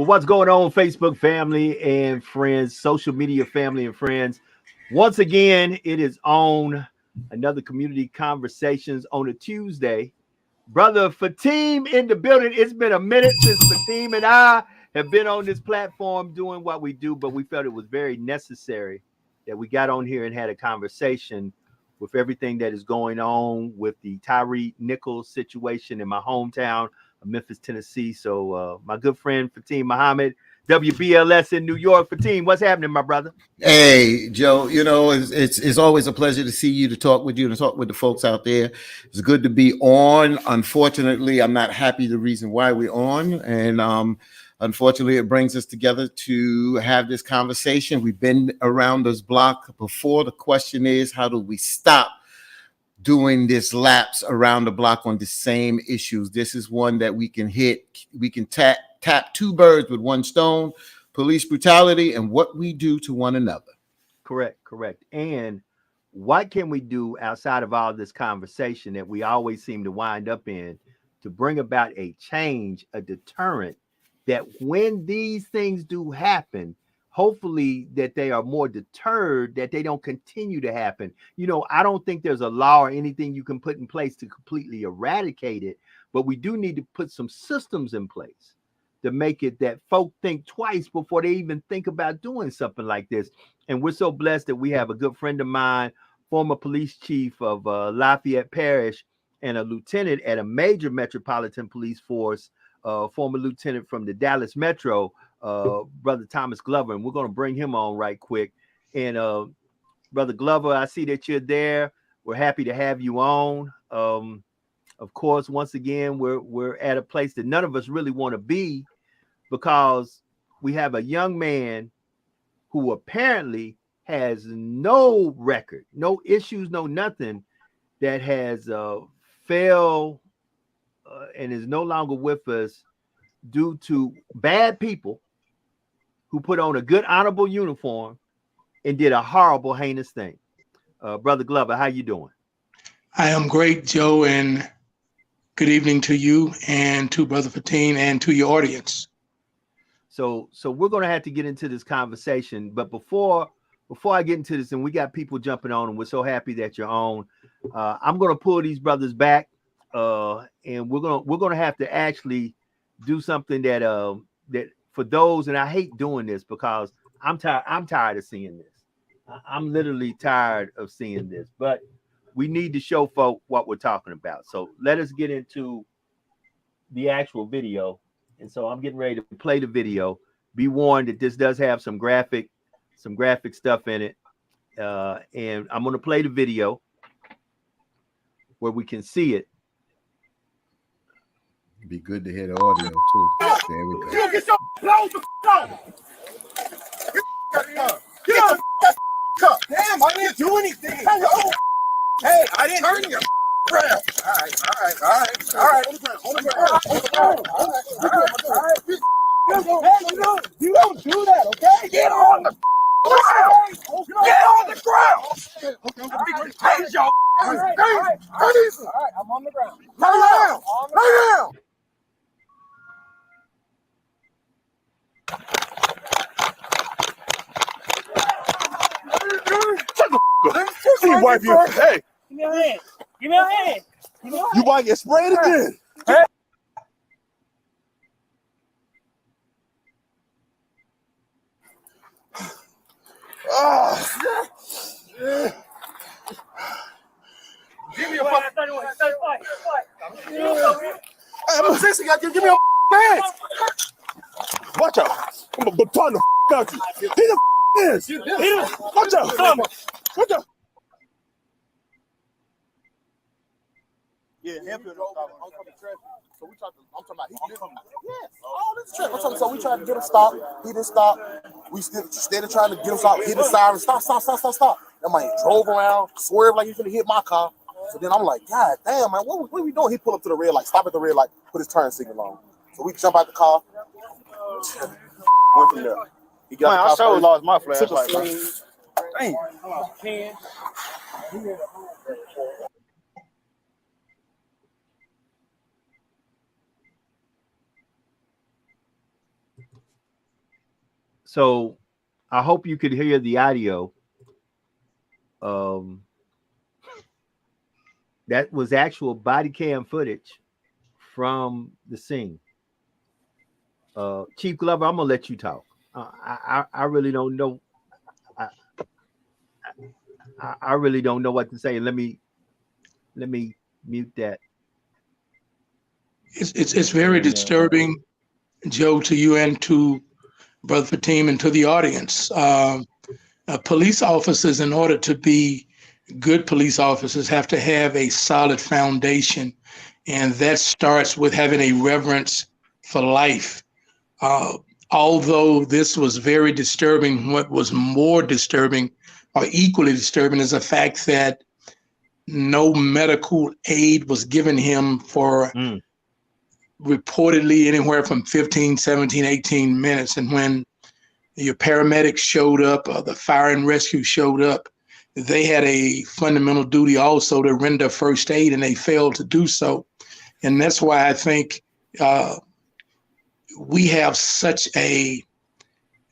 What's going on, Facebook family and friends, social media family and friends? Once again, it is on another community conversations on a Tuesday. Brother Fatim in the building. It's been a minute since Fatim and I have been on this platform doing what we do, but we felt it was very necessary that we got on here and had a conversation with everything that is going on with the Tyree Nichols situation in my hometown of Memphis, Tennessee. So my good friend Fatim Muhammad, WBLS in New York. Fatim, what's happening, my brother? Hey, Joe, it's always a pleasure to see you, to talk with you, and to talk with the folks out there. It's good to be on. Unfortunately, I'm not happy the reason why we're on. And unfortunately, it brings us together to have this conversation. We've been around this block before. The question is, how do we stop doing this laps around the block on the same issues? This is one that we can hit. We can tap two birds with one stone: police brutality and what we do to one another. Correct. And what can we do outside of all this conversation that we always seem to wind up in to bring about a change, a deterrent, that when these things do happen, hopefully that they are more deterred, that they don't continue to happen. I don't think there's a law or anything you can put in place to completely eradicate it, but we do need to put some systems in place to make it that folk think twice before they even think about doing something like this. And we're so blessed that we have a good friend of mine, former police chief of Lafayette Parish and a lieutenant at a major metropolitan police force, former lieutenant from the Dallas Metro, Brother Thomas Glover. And we're going to bring him on right quick. And Brother Glover, I see that you're there. We're happy to have you on. Of course, once again, we're at a place that none of us really want to be, because we have a young man who apparently has no record, no issues, no nothing, that has failed and is no longer with us due to bad people who put on a good, honorable uniform and did a horrible, heinous thing. Brother Glover, how you doing? I am great, Joe, and good evening to you and to Brother Fatim and to your audience. So we're going to have to get into this conversation, but before I get into this, and we got people jumping on, and we're so happy that you're on. I'm going to pull these brothers back, and we're going to have to actually do something that for those, and I hate doing this because I'm tired of seeing this. I'm literally tired of seeing this, but we need to show folk what we're talking about. So let us get into the actual video. And so I'm getting ready to play the video. Be warned that this does have some graphic stuff in it. And I'm going to play the video where we can see it. It'd be good to hear the audio too. There we go. Get your clothes the Get up. Damn, I didn't do anything. Hey, I didn't turn your around. All right. On the ground. Hey, you don't do that, okay? Get on the ground. Get on the ground. Hey, y'all. All right, I'm on the ground. Lay down. Shut wipe your hey. Give me a hand. You might get sprayed again. Hey. Give me a fucking 31. I'm a 60 guy. Give me a hands. Watch out. I'm a baton the out you. He the is. Watch out. Watch out. Yeah, Hampton. I'm talking traffic. So we tried to. I'm talking about. Yes. All this traffic. So we tried to get him stopped. He didn't stop. We still trying to get him stopped. Hit the siren. Stop. That man drove around, swerved like he's gonna hit my car. So then I'm like, God damn, man, what are we doing? He pulled up to the red light, stop at the red light, put his turn signal on. So we jump out the car. Went from there. He got man, I sure lost my flashlight. Damn. So I hope you could hear the audio. That was actual body cam footage from the scene. Chief Glover, I'm gonna let you talk. I really don't know. I really don't know what to say. Let me mute that. It's very disturbing, Joe, to you and to Brother Fatim and to the audience. Police officers, in order to be good police officers, have to have a solid foundation, and that starts with having a reverence for life. Although this was very disturbing, what was more disturbing or equally disturbing is the fact that no medical aid was given him for reportedly anywhere from 15, 17, 18 minutes. And when your paramedics showed up, or the fire and rescue showed up, they had a fundamental duty also to render first aid, and they failed to do so. And that's why I think we have such a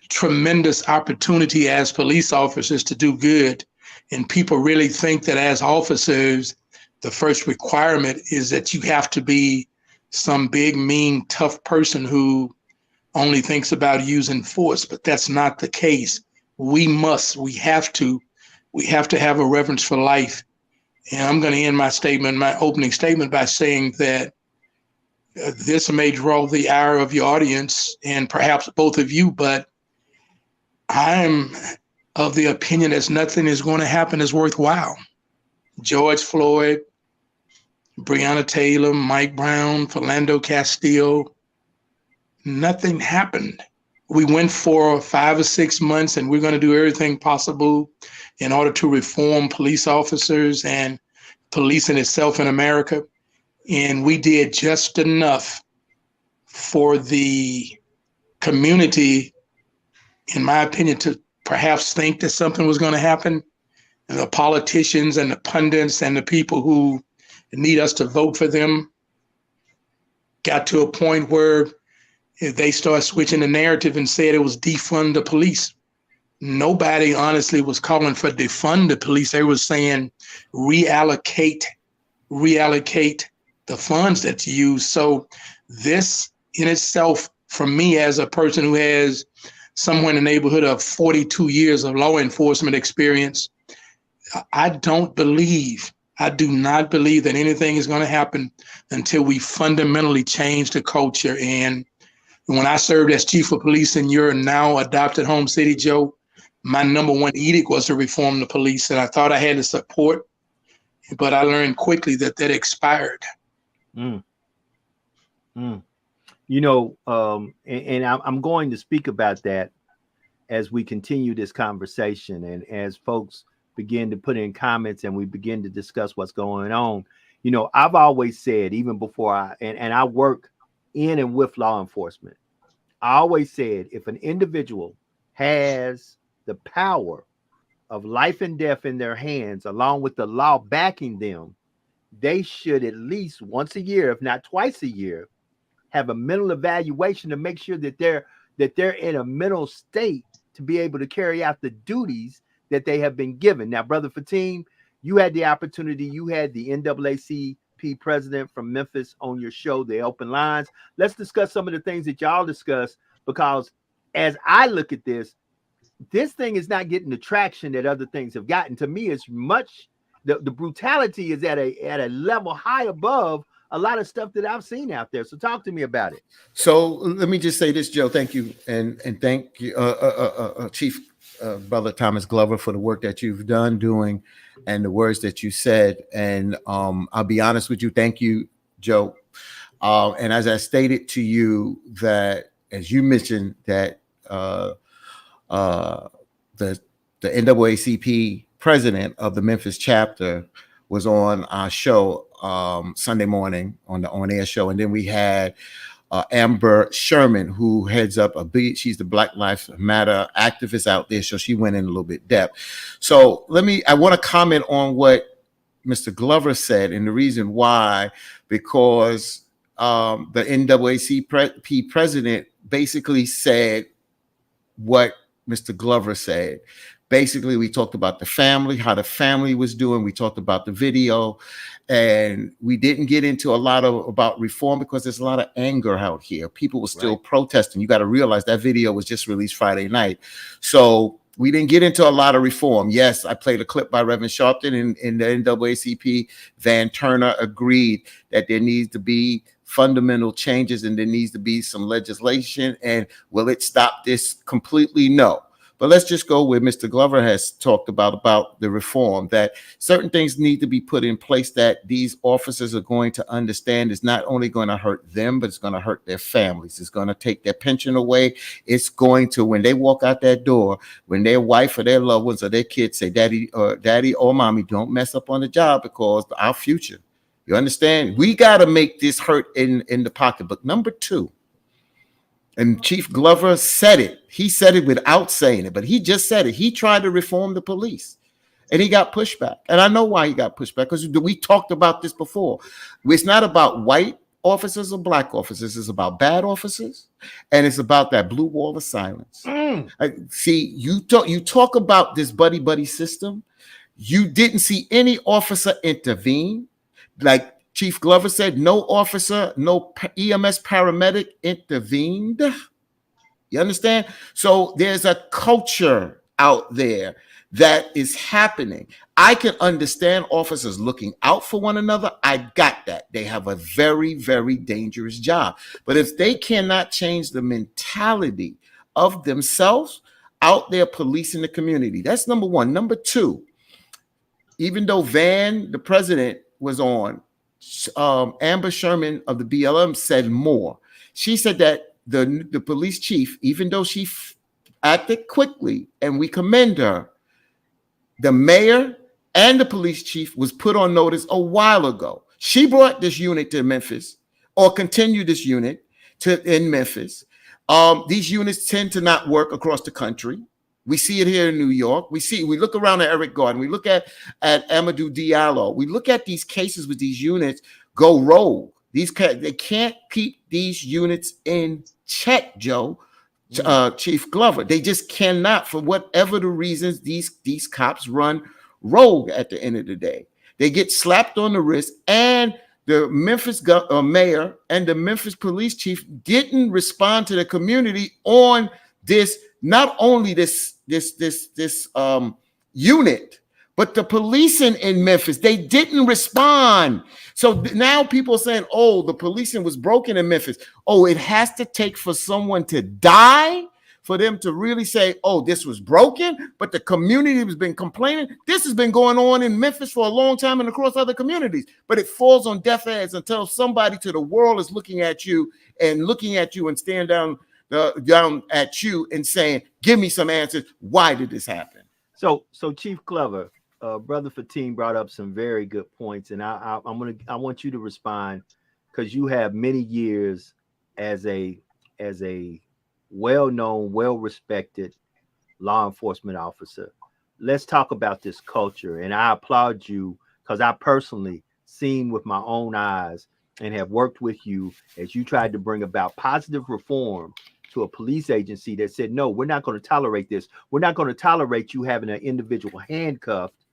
tremendous opportunity as police officers to do good. And people really think that as officers, the first requirement is that you have to be some big, mean, tough person who only thinks about using force, but that's not the case. We have to have a reverence for life. And I'm going to end my opening statement by saying that this may draw the ire of your audience and perhaps both of you, but I'm of the opinion that nothing is going to happen is worthwhile. George Floyd, Breonna Taylor, Mike Brown, Philando Castile, nothing happened. We went for 5 or 6 months, and we're going to do everything possible in order to reform police officers and policing itself in America. And we did just enough for the community, in my opinion, to perhaps think that something was going to happen. And the politicians and the pundits and the people who need us to vote for them got to a point where they start switching the narrative and said it was defund the police. Nobody honestly was calling for defund the police. They were saying reallocate the funds that you use. So this in itself, for me as a person who has somewhere in the neighborhood of 42 years of law enforcement experience, I do not believe that anything is going to happen until we fundamentally change the culture. And when I served as chief of police in your now adopted home city, Joe, my number one edict was to reform the police. And I thought I had the support, but I learned quickly that expired. You know, and I'm going to speak about that as we continue this conversation and as folks begin to put in comments and we begin to discuss what's going on. You know, I've always said, even before I work in and with law enforcement, I always said, if an individual has the power of life and death in their hands, along with the law backing them, they should at least once a year, if not twice a year, have a mental evaluation to make sure that they're in a mental state to be able to carry out the duties that they have been given. Now, Brother Fatim, you had the opportunity, you had the NAACP president from Memphis on your show, The Open Lines. Let's discuss some of the things that y'all discuss, because as I look at this thing is not getting the traction that other things have gotten. To me, it's much, the brutality is at a level high above a lot of stuff that I've seen out there. So talk to me about it. So let me just say this, Joe. Thank you, and thank you, Chief Brother Thomas Glover, for the work that you've done doing, and the words that you said. And I'll be honest with you. Thank you, Joe. And as I stated to you, that as you mentioned that the NAACP president of the Memphis chapter was on our show Sunday morning on the on-air show, and then we had Amber Sherman, who heads up she's the Black Lives Matter activist out there, so she went in a little bit depth. So I want to comment on what Mr. Glover said, and the reason why, because the NAACP president basically said what Mr. Glover said. Basically, we talked about the family, how the family was doing. We talked about the video, and we didn't get into a lot about reform because there's a lot of anger out here. People were still protesting. You got to realize that video was just released Friday night. So we didn't get into a lot of reform. Yes, I played a clip by Reverend Sharpton in the NAACP. Van Turner agreed that there needs to be fundamental changes and there needs to be some legislation. And will it stop this completely? No. But let's just go where Mr. Glover has talked about the reform, that certain things need to be put in place that these officers are going to understand is not only going to hurt them, but it's going to hurt their families. It's going to take their pension away. It's going to, when they walk out that door, when their wife or their loved ones or their kids say, daddy or mommy, don't mess up on the job because our future. You understand? We got to make this hurt in the pocketbook. Number two, and Chief Glover said it. He said it without saying it, but he just said it. He tried to reform the police and he got pushback. And I know why he got pushback, because we talked about this before. It's not about white officers or black officers. It's about bad officers. And it's about that blue wall of silence. See, you talk about this buddy system. You didn't see any officer intervene. Like Chief Glover said, no officer, no EMS paramedic intervened. You understand? So there's a culture out there that is happening. I can understand officers looking out for one another. I got that. They have a very, very dangerous job. But if they cannot change the mentality of themselves out there policing the community, that's number one. Number two, even though Van, the president, was on, Amber Sherman of the BLM said more. She said that the police chief, even though she acted quickly, and we commend her, the mayor and the police chief was put on notice a while ago. She brought this unit to Memphis, or continued this unit in Memphis. These units tend to not work across the country. We see it here in New York. We look around at Eric Garden. We look at Amadou Diallo. We look at these cases with these units go rogue. They can't keep these units in check, Joe, Chief Glover. They just cannot, for whatever the reasons. These cops run rogue at the end of the day. They get slapped on the wrist, and the Memphis mayor and the Memphis police chief didn't respond to the community on this. Not only this unit, but the policing in Memphis, they didn't respond. So now people are saying, oh, the policing was broken in Memphis. Oh, it has to take for someone to die for them to really say, oh, this was broken, but the community has been complaining. This has been going on in Memphis for a long time and across other communities, but it falls on deaf ears until somebody to the world is looking at you and staring down at you and saying, give me some answers. Why did this happen? So Chief Glover, Brother Fatim brought up some very good points, and I want you to respond, because you have many years as a well-known, well-respected law enforcement officer. Let's talk about this culture, and I applaud you because I personally seen with my own eyes and have worked with you as you tried to bring about positive reform to a police agency that said, no, we're not going to tolerate this. We're not going to tolerate you having an individual handcuffed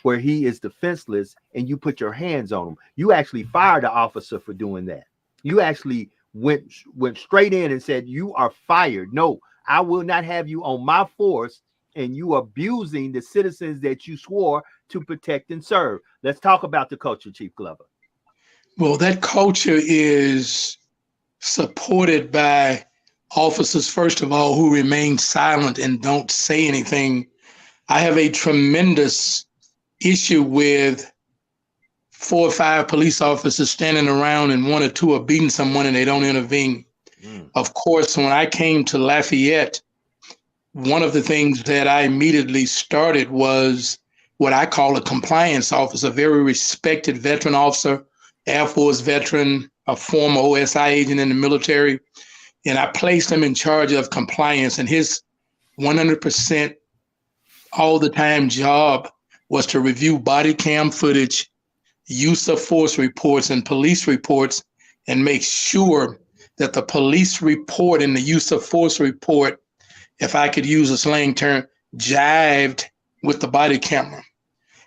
where he is defenseless and you put your hands on him. You actually fired the officer for doing that. You actually went straight in and said, you are fired. No, I will not have you on my force, and you abusing the citizens that you swore to protect and serve. Let's talk about the culture, Chief Glover. Well, that culture is supported by officers, first of all, who remain silent and don't say anything. I have a tremendous issue with 4 or 5 police officers standing around and 1 or 2 are beating someone and they don't intervene. Of course, when I came to Lafayette, one of the things that I immediately started was what I call a compliance officer, a very respected veteran officer, Air Force veteran, a former OSI agent in the military. And I placed him in charge of compliance, and his 100% all the time job was to review body cam footage, use of force reports and police reports, and make sure that the police report and the use of force report if I could use a slang term, jived with the body camera.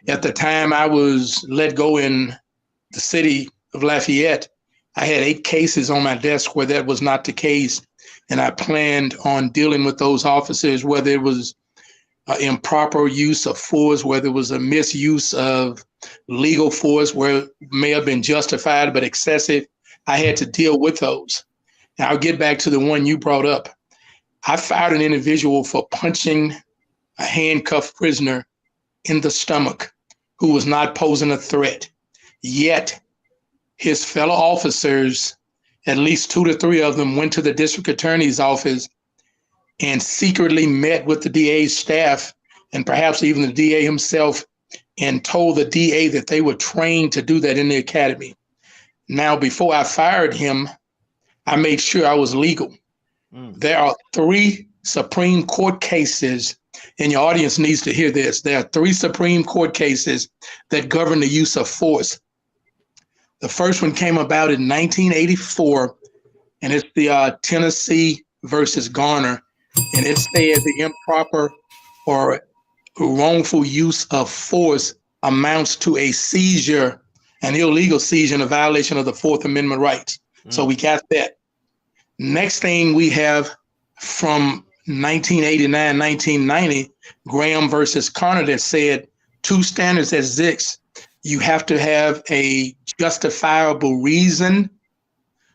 At the time I was let go in the city of Lafayette, I had 8 cases on my desk where that was not the case. And I planned on dealing with those officers, whether it was improper use of force, whether it was a misuse of legal force where it may have been justified but excessive. I had to deal with those. Now I'll get back to the one you brought up. I fired an individual for punching a handcuffed prisoner in the stomach who was not posing a threat. Yet his fellow officers, at least 2 to 3 of them, went to the district attorney's office and secretly met with the DA's staff and perhaps even the DA himself and told the DA that they were trained to do that in the academy. Now, before I fired him, I made sure I was legal. There are 3 Supreme Court cases, and your audience needs to hear this. There are 3 Supreme Court cases that govern the use of force. The first one came about in 1984, and it's the Tennessee versus Garner, and it said the improper or wrongful use of force amounts to a seizure, an illegal seizure, and a violation of the 4th Amendment rights. So we got that. Next thing we have from 1989, 1990, Graham versus Connor, that said 2 standards exist. You have to have a justifiable reason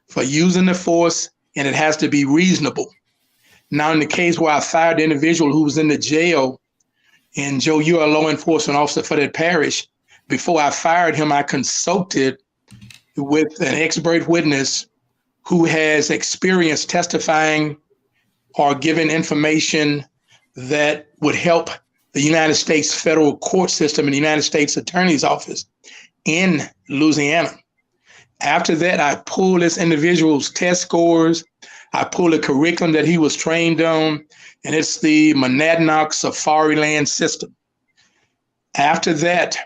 for using the force, and it has to be reasonable. Now, in the case where I fired the individual who was in the jail, and Joe, you're a law enforcement officer for that parish, before I fired him, I consulted with an expert witness who has experience testifying or giving information that would help the United States federal court system and the United States Attorney's Office in Louisiana. After that, I pulled this individual's test scores. I pulled a curriculum that he was trained on, and it's the Monadnock Safariland system. After that,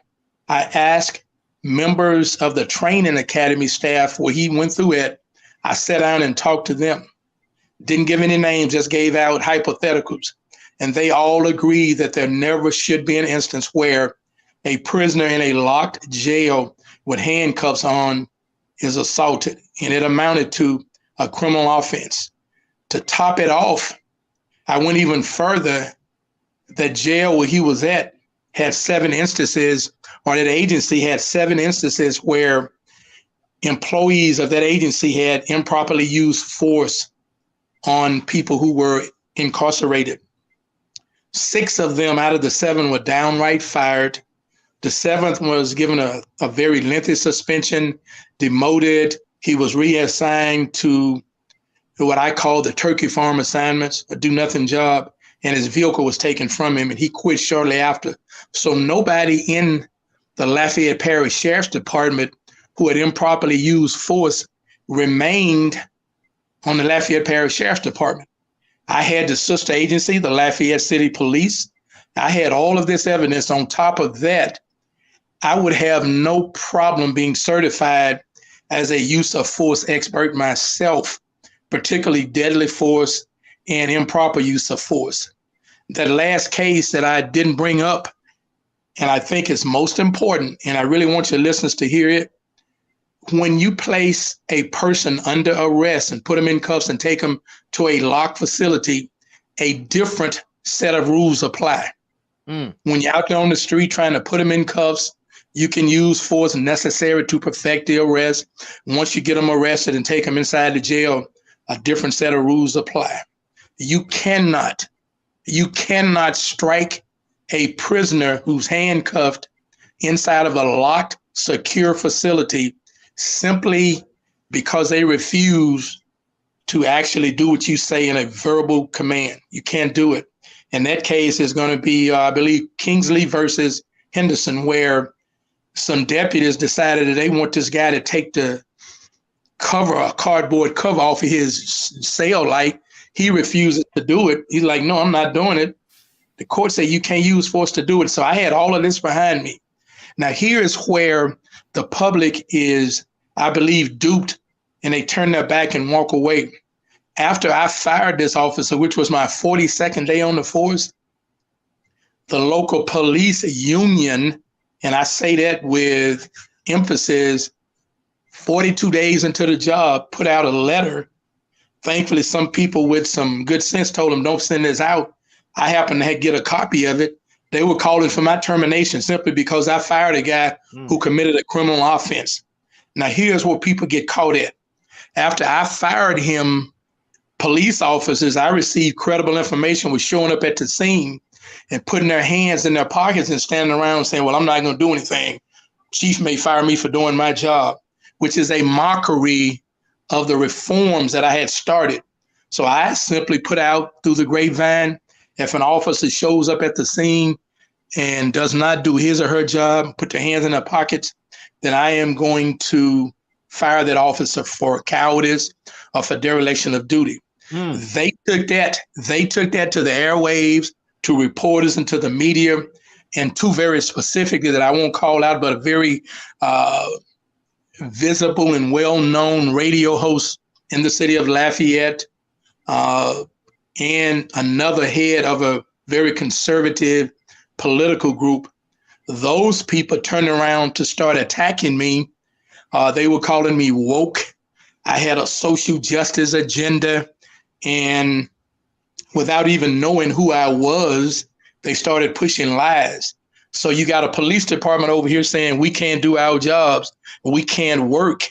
I asked members of the training academy staff where he went through it. I sat down and talked to them. Didn't give any names, just gave out hypotheticals. And they all agreed that there never should be an instance where a prisoner in a locked jail with handcuffs on is assaulted, and it amounted to a criminal offense. To top it off, I went even further. The jail where he was at had 7 instances, or that agency had 7 instances where employees of that agency had improperly used force on people who were incarcerated. 6 of them out of the 7 were downright fired. The 7th was given a very lengthy suspension, demoted. He was reassigned to what I call the turkey farm assignments, a do-nothing job, and his vehicle was taken from him, and he quit shortly after. So nobody in the Lafayette Parish Sheriff's Department who had improperly used force remained on the Lafayette Parish Sheriff's Department. I had the sister agency, the Lafayette City Police. I had all of this evidence. On top of that, I would have no problem being certified as a use of force expert myself, particularly deadly force and improper use of force. That last case that I didn't bring up, and I think it's most important, and I really want your listeners to hear it. When you place a person under arrest and put them in cuffs and take them to a locked facility, a different set of rules apply. When you're out there on the street trying to put them in cuffs, you can use force necessary to perfect the arrest. Once you get them arrested and take them inside the jail, a different set of rules apply. You cannot strike a prisoner who's handcuffed inside of a locked, secure facility simply because they refuse to actually do what you say in a verbal command. You can't do it. And that case is going to be, I believe, Kingsley versus Henderson, where some deputies decided that they want this guy to take the cover, a cardboard cover off of his cell light. He refuses to do it. He's like, no, I'm not doing it. The court said you can't use force to do it. So I had all of this behind me. Now, here's where the public is, I believe, duped, and they turn their back and walk away. After I fired this officer, which was my 42nd day on the force, the local police union, and I say that with emphasis, 42 days into the job, put out a letter. Thankfully, some people with some good sense told them, don't send this out. I happened to get a copy of it. They were calling for my termination simply because I fired a guy who committed a criminal offense. Now, here's where people get caught at. After I fired him, police officers I received credible information was showing up at the scene and putting their hands in their pockets and standing around saying, well, I'm not going to do anything. Chief may fire me for doing my job, which is a mockery of the reforms that I had started. So I simply put out through the grapevine, if an officer shows up at the scene and does not do his or her job, put their hands in their pockets, then I am going to fire that officer for cowardice or for dereliction of duty. They took that to the airwaves, to reporters and to the media, and two very specifically that I won't call out, but a very visible and well-known radio host in the city of Lafayette, and another head of a very conservative political group. Those people turned around to start attacking me. They were calling me woke. I had a social justice agenda, and without even knowing who I was, they started pushing lies. So you got a police department over here saying we can't do our jobs, we can't work.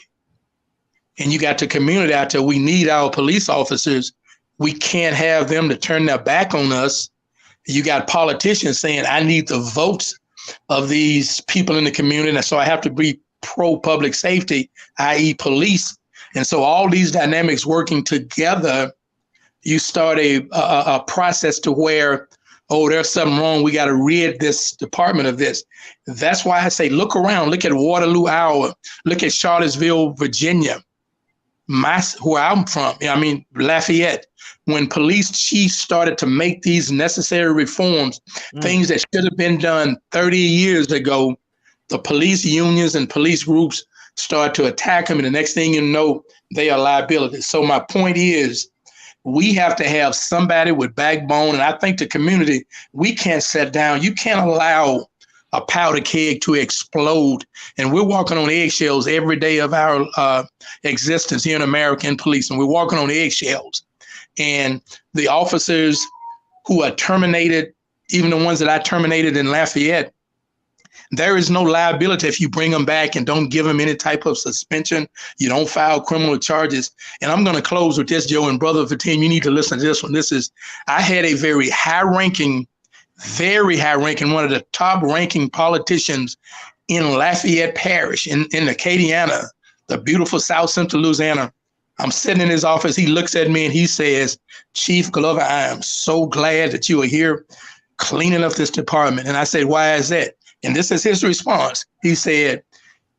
And you got the community out there, we need our police officers. We can't have them to turn their back on us. You got politicians saying, I need the votes of these people in the community, and so I have to be pro-public safety, i.e. police. And so all these dynamics working together, you start a process to where, oh, there's something wrong. We got to rid this department of this. That's why I say, look around, look at Waterloo, Iowa, look at Charlottesville, Virginia, where I'm from, Lafayette. When police chiefs started to make these necessary reforms, things that should have been done 30 years ago, the police unions and police groups start to attack them. And the next thing you know, they are liabilities. So my point is, we have to have somebody with backbone. And I think the community, we can't sit down. You can't allow a powder keg to explode. And we're walking on eggshells every day of our existence here in American police. And we're walking on eggshells. And the officers who are terminated, even the ones that I terminated in Lafayette, there is no liability if you bring them back and don't give them any type of suspension. You don't file criminal charges. And I'm going to close with this, Joe, and brother Fatim, you need to listen to this one. I had a very high-ranking, one of the top-ranking politicians in Lafayette Parish, in Acadiana, the beautiful South Central Louisiana. I'm sitting in his office. He looks at me and he says, Chief Glover, I am so glad that you are here cleaning up this department. And I said, why is that? And this is his response. He said,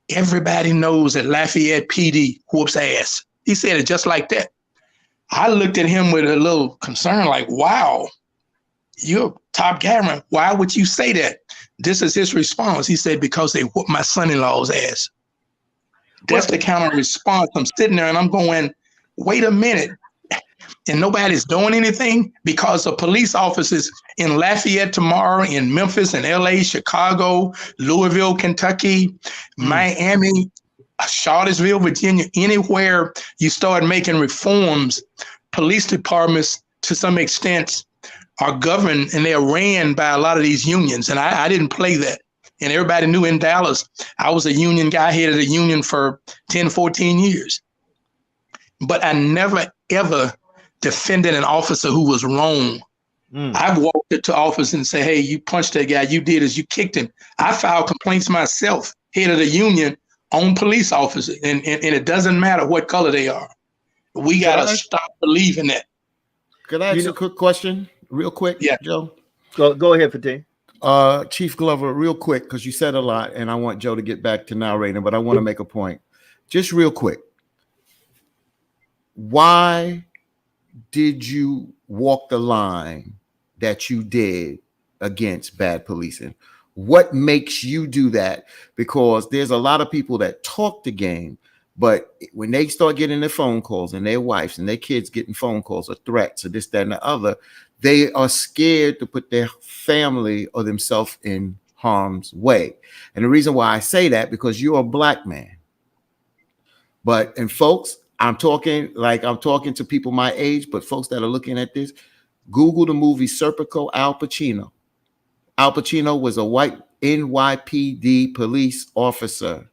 everybody knows that Lafayette PD whoops ass. He said it just like that. I looked at him with a little concern, like, wow, you're a top guy. Why would you say that? This is his response. He said, because they whooped my son-in-law's ass. That's the kind of response. I'm sitting there and I'm going, wait a minute. And nobody's doing anything because the police officers in Lafayette tomorrow, in Memphis and LA, Chicago, Louisville, Kentucky, Miami, Charlottesville, Virginia, anywhere you start making reforms, police departments to some extent are governed and they're ran by a lot of these unions. And I didn't play that. And everybody knew in Dallas, I was a union guy, headed a union for 10, 14 years. But I never, ever defended an officer who was wrong. I've walked into office and say, hey, you punched that guy, you did is you kicked him. I filed complaints myself, head of the union, on police officers. And it doesn't matter what color they are. We got to stop believing that. Could I ask a quick question real quick, Yeah. Joe? Go ahead, Fatim. Chief Glover, real quick, because you said a lot and I want Joe to get back to narrating, but I want to make a point. Just real quick. Why did you walk the line that you did against bad policing? What makes you do that? Because there's a lot of people that talk the game, But when they start getting their phone calls and their wives and their kids getting phone calls or threats or this, that, and the other, they are scared to put their family or themselves in harm's way. And the reason why I say that, because you're a black man. And folks, I'm talking to people my age, but folks that are looking at this, Google the movie Serpico, Al Pacino. Al Pacino was a white NYPD police officer.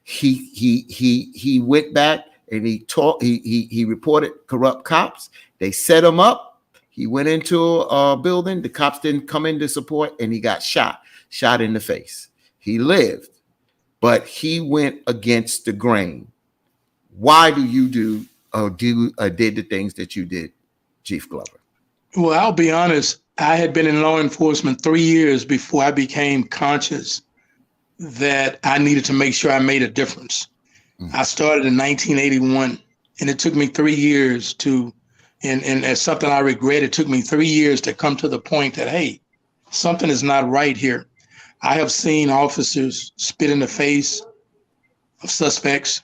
He went back and he reported corrupt cops. They set him up. He went into a building. The cops didn't come in to support, and he got shot in the face. He lived, but he went against the grain. Why do you did the things that you did, Chief Glover? Well, I'll be honest. I had been in law enforcement 3 years before I became conscious that I needed to make sure I made a difference. I started in 1981, and it took me 3 years and as something I regret, it took me 3 years to come to the point that, hey, something is not right here. I have seen officers spit in the face of suspects.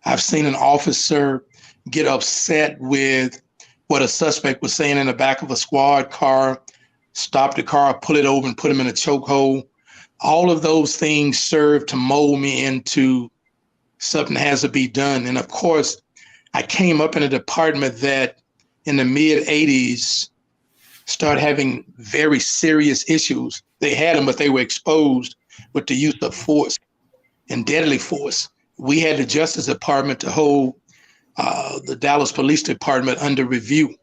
I've seen an officer get upset with what a suspect was saying in the back of a squad car, stop the car, pull it over and put him in a chokehold. All of those things serve to mold me into something that has to be done. And of course, I came up in a department that in the mid 80s started having very serious issues. They had them, but they were exposed with the use of force and deadly force. We had the Justice Department to hold the Dallas Police Department under review.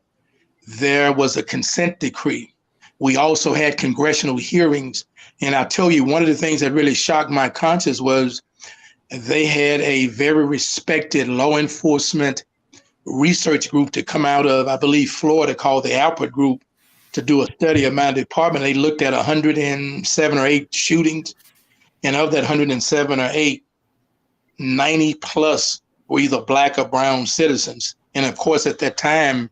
There was a consent decree. We also had congressional hearings. And I'll tell you, one of the things that really shocked my conscience was they had a very respected law enforcement research group to come out of, I believe, Florida, called the Alpert Group, to do a study of my department. They looked at 107 or 8 shootings. And of that 107 or 8, 90 plus were either black or brown citizens. And of course, at that time,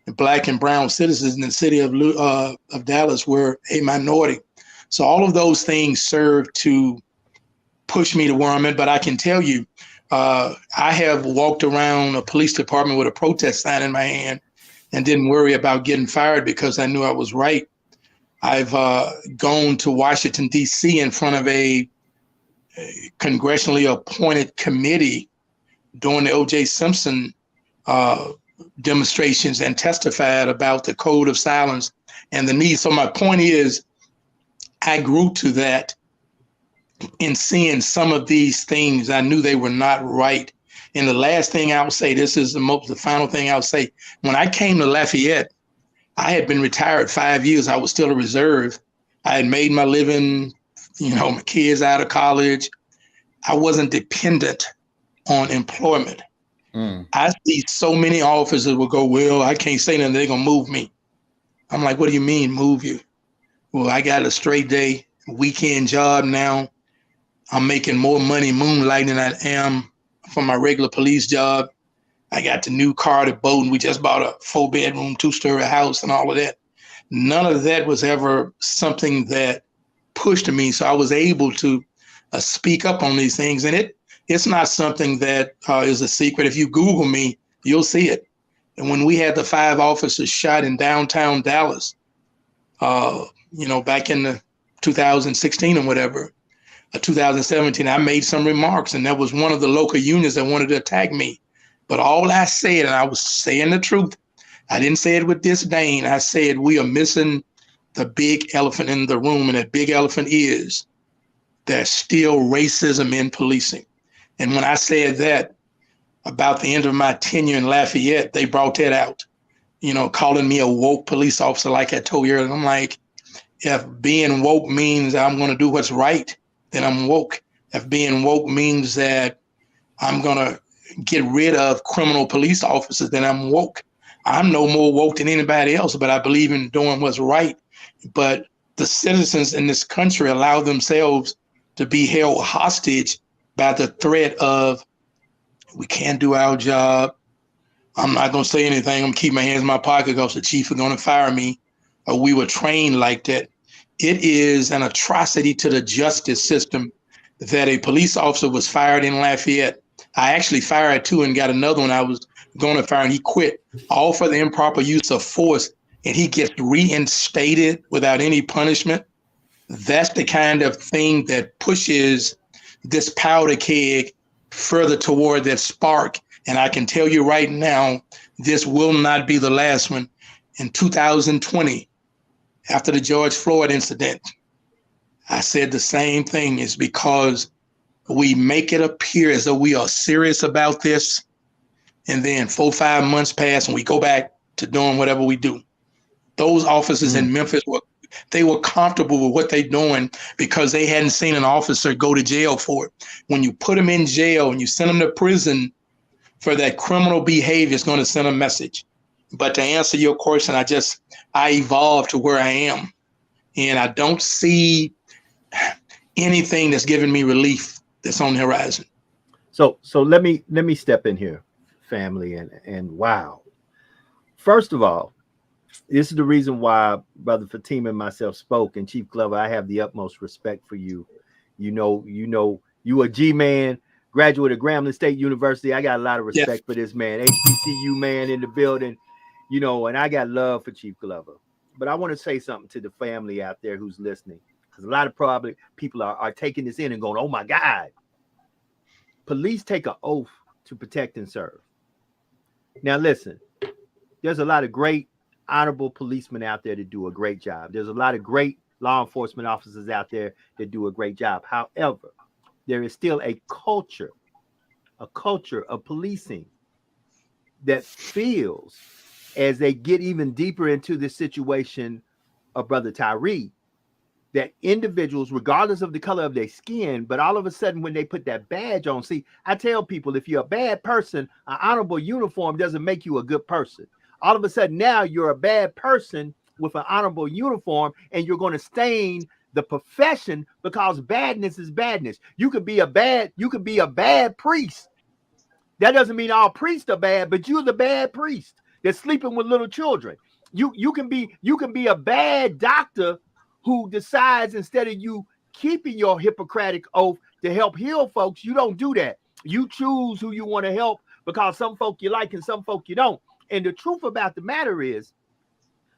black and brown citizens in the city of Dallas were a minority. So all of those things serve to push me to where I'm at. But I can tell you, I have walked around a police department with a protest sign in my hand and didn't worry about getting fired because I knew I was right. I've gone to Washington, D.C. in front of a congressionally appointed committee during the O.J. Simpson demonstrations and testified about the code of silence and the need. So my point is, I grew to that in seeing some of these things. I knew they were not right. And the last thing I would say, this is the final thing I would say. When I came to Lafayette, I had been retired 5 years. I was still a reserve. I had made my living, my kids out of college. I wasn't dependent on employment. I see so many officers will go, well, I can't say nothing, they're going to move me. I'm like, what do you mean move you? Well, I got a straight day, weekend job now. I'm making more money moonlighting than I am from my regular police job. I got the new car, the boat, and we just bought a 4-bedroom, 2-story house and all of that. None of that was ever something that pushed me. So I was able to speak up on these things. And it's not something that is a secret. If you Google me, you'll see it. And when we had the 5 officers shot in downtown Dallas, back in the 2016 or whatever, 2017, I made some remarks, and that was one of the local unions that wanted to attack me. But all I said, and I was saying the truth, I didn't say it with disdain. I said, we are missing the big elephant in the room, and that big elephant is there's still racism in policing. And when I said that about the end of my tenure in Lafayette, they brought that out, calling me a woke police officer, like I told you earlier. I'm like, if being woke means I'm going to do what's right, then I'm woke. If being woke means that I'm going to get rid of criminal police officers, then I'm woke. I'm no more woke than anybody else, but I believe in doing what's right. But the citizens in this country allow themselves to be held hostage by the threat of, we can't do our job. I'm not going to say anything. I'm going to keep my hands in my pocket because the chief is going to fire me. Or we were trained like that. It is an atrocity to the justice system that a police officer was fired in Lafayette. I actually fired 2 and got another one I was going to fire, and he quit, all for the improper use of force, and he gets reinstated without any punishment. That's the kind of thing that pushes this powder keg further toward that spark. And I can tell you right now, this will not be the last one. In 2020, after the George Floyd incident, I said the same thing. Is because we make it appear as though we are serious about this, and then 4 or 5 months pass and we go back to doing whatever we do. Those officers in Memphis were comfortable with what they're doing because they hadn't seen an officer go to jail for it. When you put them in jail and you send them to prison for that criminal behavior, it's going to send a message. But to answer your question, I evolved to where I am, and I don't see anything that's giving me relief that's on the horizon. So let me step in here, family, and wow. First of all, this is the reason why Brother Fatima and myself spoke. And Chief Glover, I have the utmost respect for you. You know, you a G-man, graduate of Grambling State University. I got a lot of respect for this man, HBCU man in the building, and I got love for Chief Glover. But I want to say something to the family out there who's listening, because a lot of probably people are taking this in and going, oh my God. Police take an oath to protect and serve. Now listen, there's a lot of great honorable policemen out there that do a great job. There's a lot of great law enforcement officers out there that do a great job. However, there is still a culture of policing that feels, as they get even deeper into this situation of Brother Tyree, that individuals, regardless of the color of their skin, but all of a sudden when they put that badge on, see, I tell people, if you're a bad person, an honorable uniform doesn't make you a good person. All of a sudden now you're a bad person with an honorable uniform, and you're going to stain the profession because badness is badness. You could be a bad priest. That doesn't mean all priests are bad, but you're the bad priest that's sleeping with little children. You can be a bad doctor who decides, instead of you keeping your Hippocratic oath to help heal folks, you don't do that. You choose who you want to help because some folk you like and some folk you don't. And the truth about the matter is,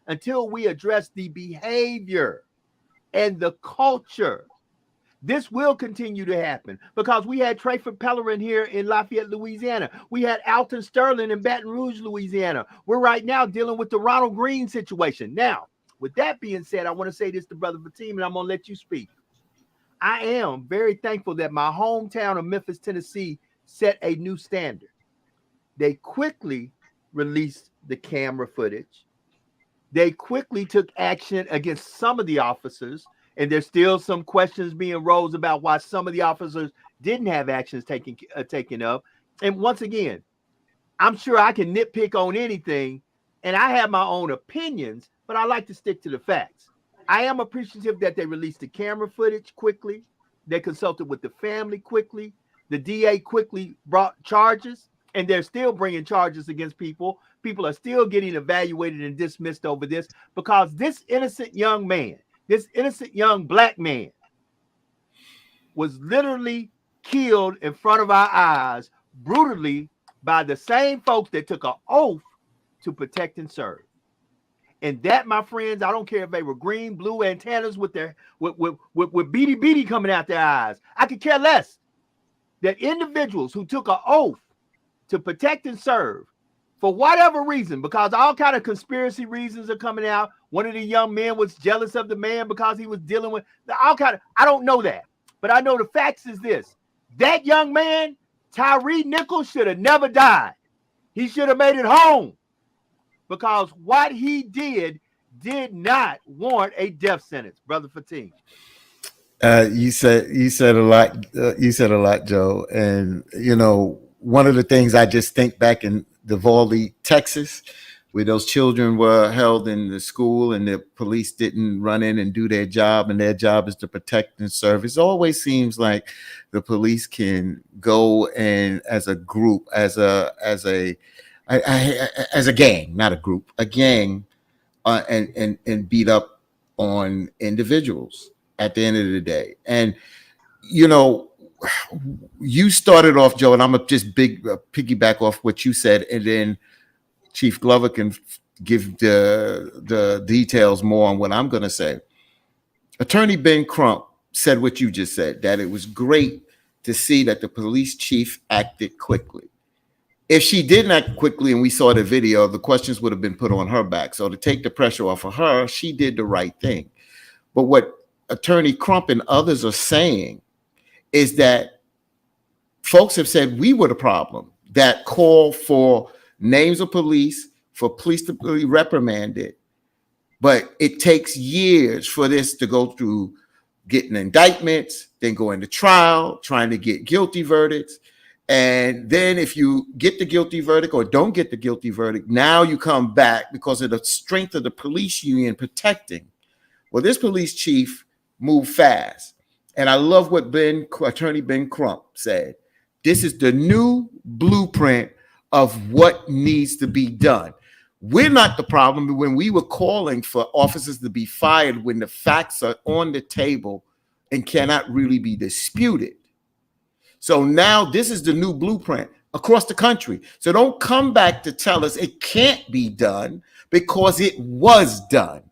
until we address the behavior and the culture, this will continue to happen, because we had Trayford Pellerin here in Lafayette, Louisiana. We had Alton Sterling in Baton Rouge, Louisiana. We're right now dealing with the Ronald Green situation. Now, with that being said, I want to say this to Brother Fatima, and I'm going to let you speak. I am very thankful that my hometown of Memphis, Tennessee set a new standard. They quickly released the camera footage. They quickly took action against some of the officers, and there's still some questions being raised about why some of the officers didn't have actions taken up. And once again, I'm sure I can nitpick on anything, and I have my own opinions, but I like to stick to the facts. I am appreciative that they released the camera footage quickly. They consulted with the family quickly. The DA quickly brought charges, and they're still bringing charges against people. People are still getting evaluated and dismissed over this, because this innocent young man, this innocent young black man, was literally killed in front of our eyes brutally by the same folks that took an oath to protect and serve. And that, my friends, I don't care if they were green, blue antennas with beady coming out their eyes. I could care less. That individuals who took an oath to protect and serve, for whatever reason, because all kind of conspiracy reasons are coming out. One of the young men was jealous of the man because he was dealing with I don't know that, but I know the facts is this: that young man, Tyree Nichols, should have never died. He should have made it home, because what he did not warrant a death sentence. Brother Fatima. You said a lot. You said a lot, Joe. And one of the things I just think back in Uvalde, Texas, where those children were held in the school and the police didn't run in and do their job, and their job is to protect and serve. It always seems like the police can go and, as a group, as a gang, not a group, a gang, and beat up on individuals at the end of the day. And you started off, Joe, and I'm gonna just piggyback off what you said, and then Chief Glover can give the details more on what I'm gonna say. Attorney Ben Crump said what you just said, that it was great to see that the police chief acted quickly. If she didn't act quickly and we saw the video, the questions would have been put on her back. So to take the pressure off of her, she did the right thing. But what Attorney Crump and others are saying is that folks have said we were the problem, that call for names of police, for police to be reprimanded. But it takes years for this to go through getting indictments, then going to trial, trying to get guilty verdicts. And then if you get the guilty verdict or don't get the guilty verdict, now you come back because of the strength of the police union protecting. Well, this police chief moved fast. And I love what Attorney Ben Crump said. This is the new blueprint of what needs to be done. We're not the problem when we were calling for officers to be fired when the facts are on the table and cannot really be disputed. So now this is the new blueprint across the country. So don't come back to tell us it can't be done because it was done.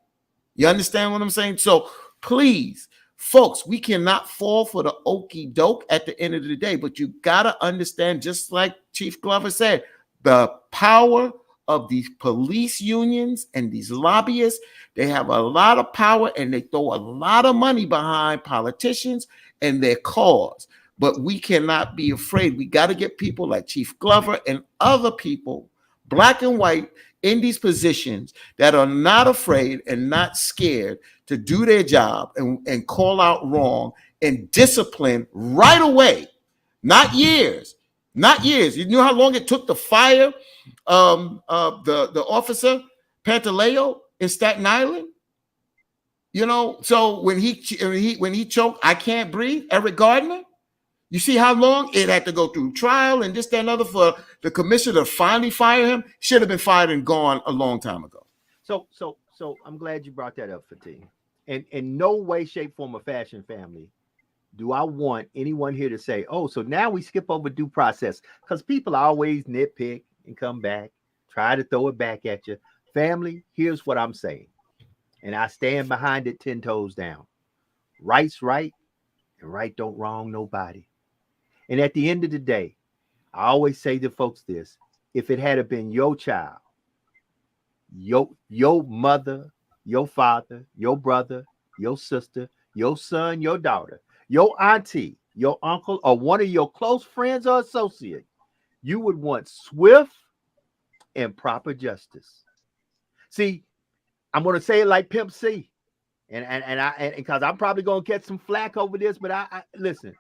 You understand what I'm saying? So please, folks, we cannot fall for the okey doke at the end of the day, but you got to understand, just like Chief Glover said, the power of these police unions and these lobbyists. They have a lot of power and they throw a lot of money behind politicians and their cause. But we cannot be afraid. We got to get people like Chief Glover and other people, black and white, in these positions that are not afraid and not scared to do their job and call out wrong and discipline right away. Not years. Not years. You know how long it took to fire the officer Pantaleo in Staten Island? You know, so when he choked, I can't breathe, Eric Gardner. You see how long it had to go through trial and this, that, and other for the commissioner to finally fire him? Should have been fired and gone a long time ago. So I'm glad you brought that up, Fatih. And in no way, shape, form, or fashion, family, do I want anyone here to say, oh, so now we skip over due process, because people always nitpick and come back, try to throw it back at you. Family, here's what I'm saying, and I stand behind it 10 toes down. Right's right, and right don't wrong nobody. And at the end of the day, I always say to folks this: if it had been your child, your mother, your father, your brother, your sister, your son, your daughter, your auntie, your uncle, or one of your close friends or associates, you would want swift and proper justice. See, I'm going to say it like Pimp C, and because I'm probably going to get some flack over this, but I listen.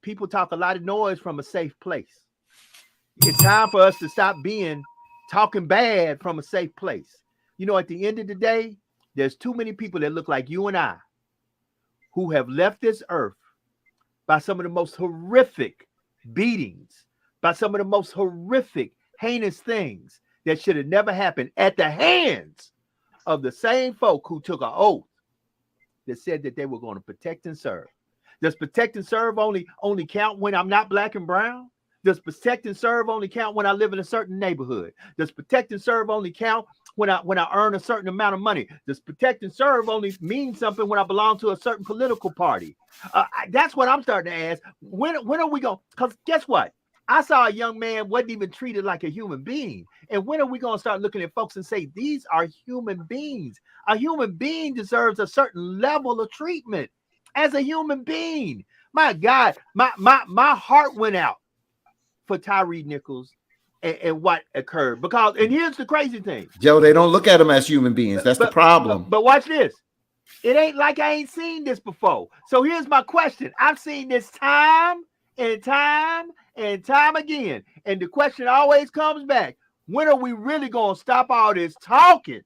People talk a lot of noise from a safe place. It's time for us to stop talking bad from a safe place. You know, at the end of the day, there's too many people that look like you and I who have left this earth by some of the most horrific beatings, by some of the most horrific, heinous things that should have never happened at the hands of the same folk who took an oath that said that they were going to protect and serve. Does protect and serve only count when I'm not black and brown? Does protect and serve only count when I live in a certain neighborhood? Does protect and serve only count when I earn a certain amount of money? Does protect and serve only mean something when I belong to a certain political party? That's what I'm starting to ask. When are we going? Because guess what? I saw a young man wasn't even treated like a human being. And when are we going to start looking at folks and say, these are human beings? A human being deserves a certain level of treatment as a human being. My God, my heart went out for Tyre Nichols and what occurred. Because, and here's the crazy thing, Joe, they don't look at them as human beings. That's the problem. But watch this. It ain't like I ain't seen this before. So here's my question. I've seen this time and time and time again. And the question always comes back: when are we really going to stop all this talking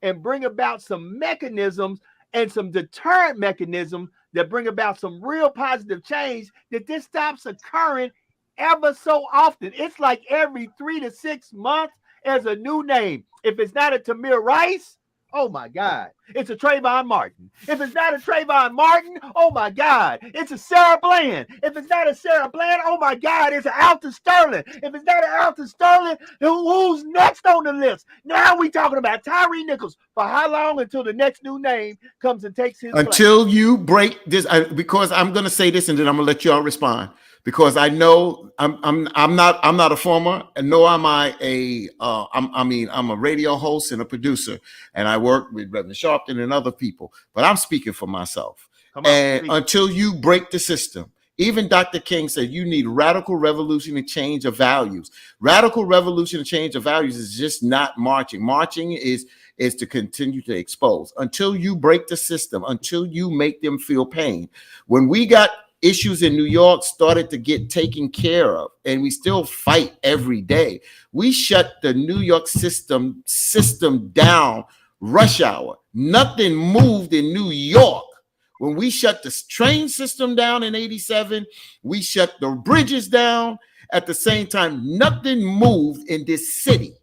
and bring about some mechanisms and some deterrent mechanisms that bring about some real positive change, that this stops occurring ever so often? It's like every 3 to 6 months there's a new name. If it's not a Tamir Rice, Oh my God, it's a Trayvon Martin. If it's not a Trayvon Martin, oh my God, it's a Sarah Bland. If it's not a Sarah Bland, oh my God, it's an Alton Sterling. If it's not an Alton Sterling, who's next on the list? Now we talking about Tyree Nichols. For how long until the next new name comes and takes his place? Until you break this, because I'm going to say this and then I'm going to let y'all respond. Because I know I'm not a former, and nor am I I'm a radio host and a producer, and I work with Reverend Sharpton and other people, but I'm speaking for myself. Until you break the system, even Dr. King said you need radical revolution and change of values. Radical revolution and change of values is just not marching. Marching is to continue to expose. Until you break the system, until you make them feel pain. When we got issues in New York started to get taken care of, and we still fight every day. We shut the New York system down, rush hour. Nothing moved in New York. When we shut the train system down in 87, we shut the bridges down. At the same time, nothing moved in this city.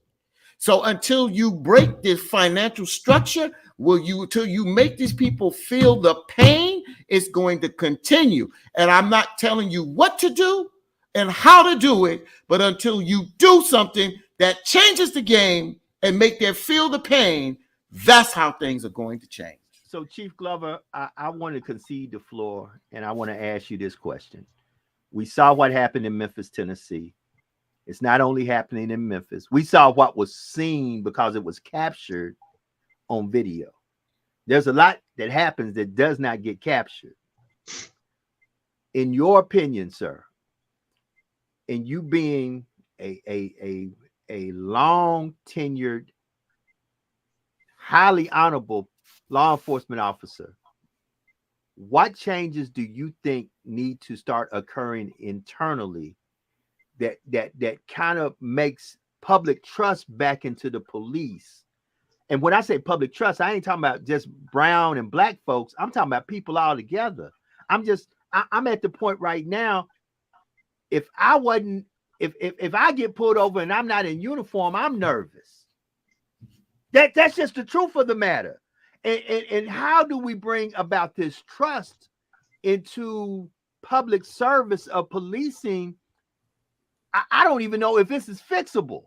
So until you break this financial structure, until you make these people feel the pain, it's going to continue. And I'm not telling you what to do and how to do it, but until you do something that changes the game and make them feel the pain, that's how things are going to change. So, Chief Glover, I want to concede the floor, and I want to ask you this question. We saw what happened in Memphis, Tennessee. It's not only happening in Memphis. We saw what was seen because it was captured on video. There's a lot that happens that does not get captured. In your opinion, sir, and you being a long tenured, highly honorable law enforcement officer, what changes do you think need to start occurring internally that kind of makes public trust back into the police? And when I say public trust, I ain't talking about just brown and black folks. I'm talking about people all together. I'm at the point right now. If I get pulled over and I'm not in uniform, I'm nervous. That's just the truth of the matter. And how do we bring about this trust into public service of policing? I don't even know if this is fixable.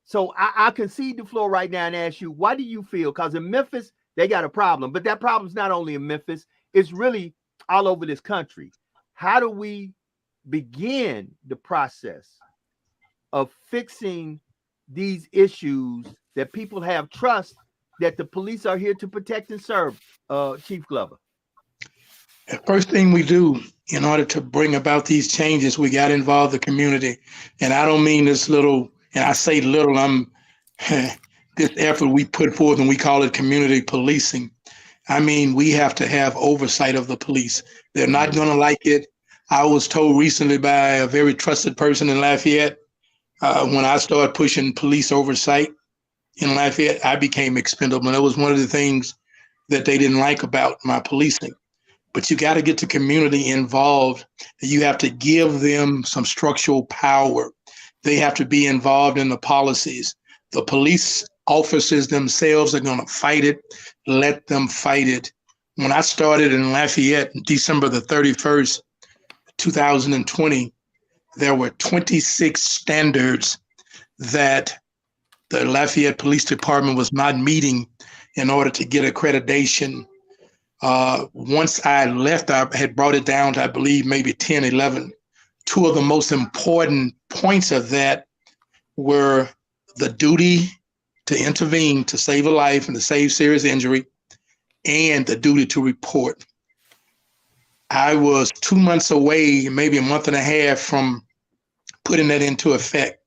So I concede the floor right now and ask you, what do you feel? Because in Memphis, they got a problem, but that problem's not only in Memphis, it's really all over this country. How do we begin the process of fixing these issues that people have trust that the police are here to protect and serve, Chief Glover? The first thing we do in order to bring about these changes, we got to involve the community. And I don't mean this little, and I say little, this effort we put forth and we call it community policing. I mean, we have to have oversight of the police. They're not going to like it. I was told recently by a very trusted person in Lafayette, when I started pushing police oversight in Lafayette, I became expendable. And that was one of the things that they didn't like about my policing. But you got to get the community involved. You have to give them some structural power. They have to be involved in the policies. The police officers themselves are going to fight it. Let them fight it. When I started in Lafayette, December the 31st, 2020, there were 26 standards that the Lafayette Police Department was not meeting in order to get accreditation. Once I left, I had brought it down to, I believe, maybe 10, 11. Two of the most important points of that were the duty to intervene to save a life and to save serious injury, and the duty to report. I was 2 months away, maybe a month and a half from putting that into effect.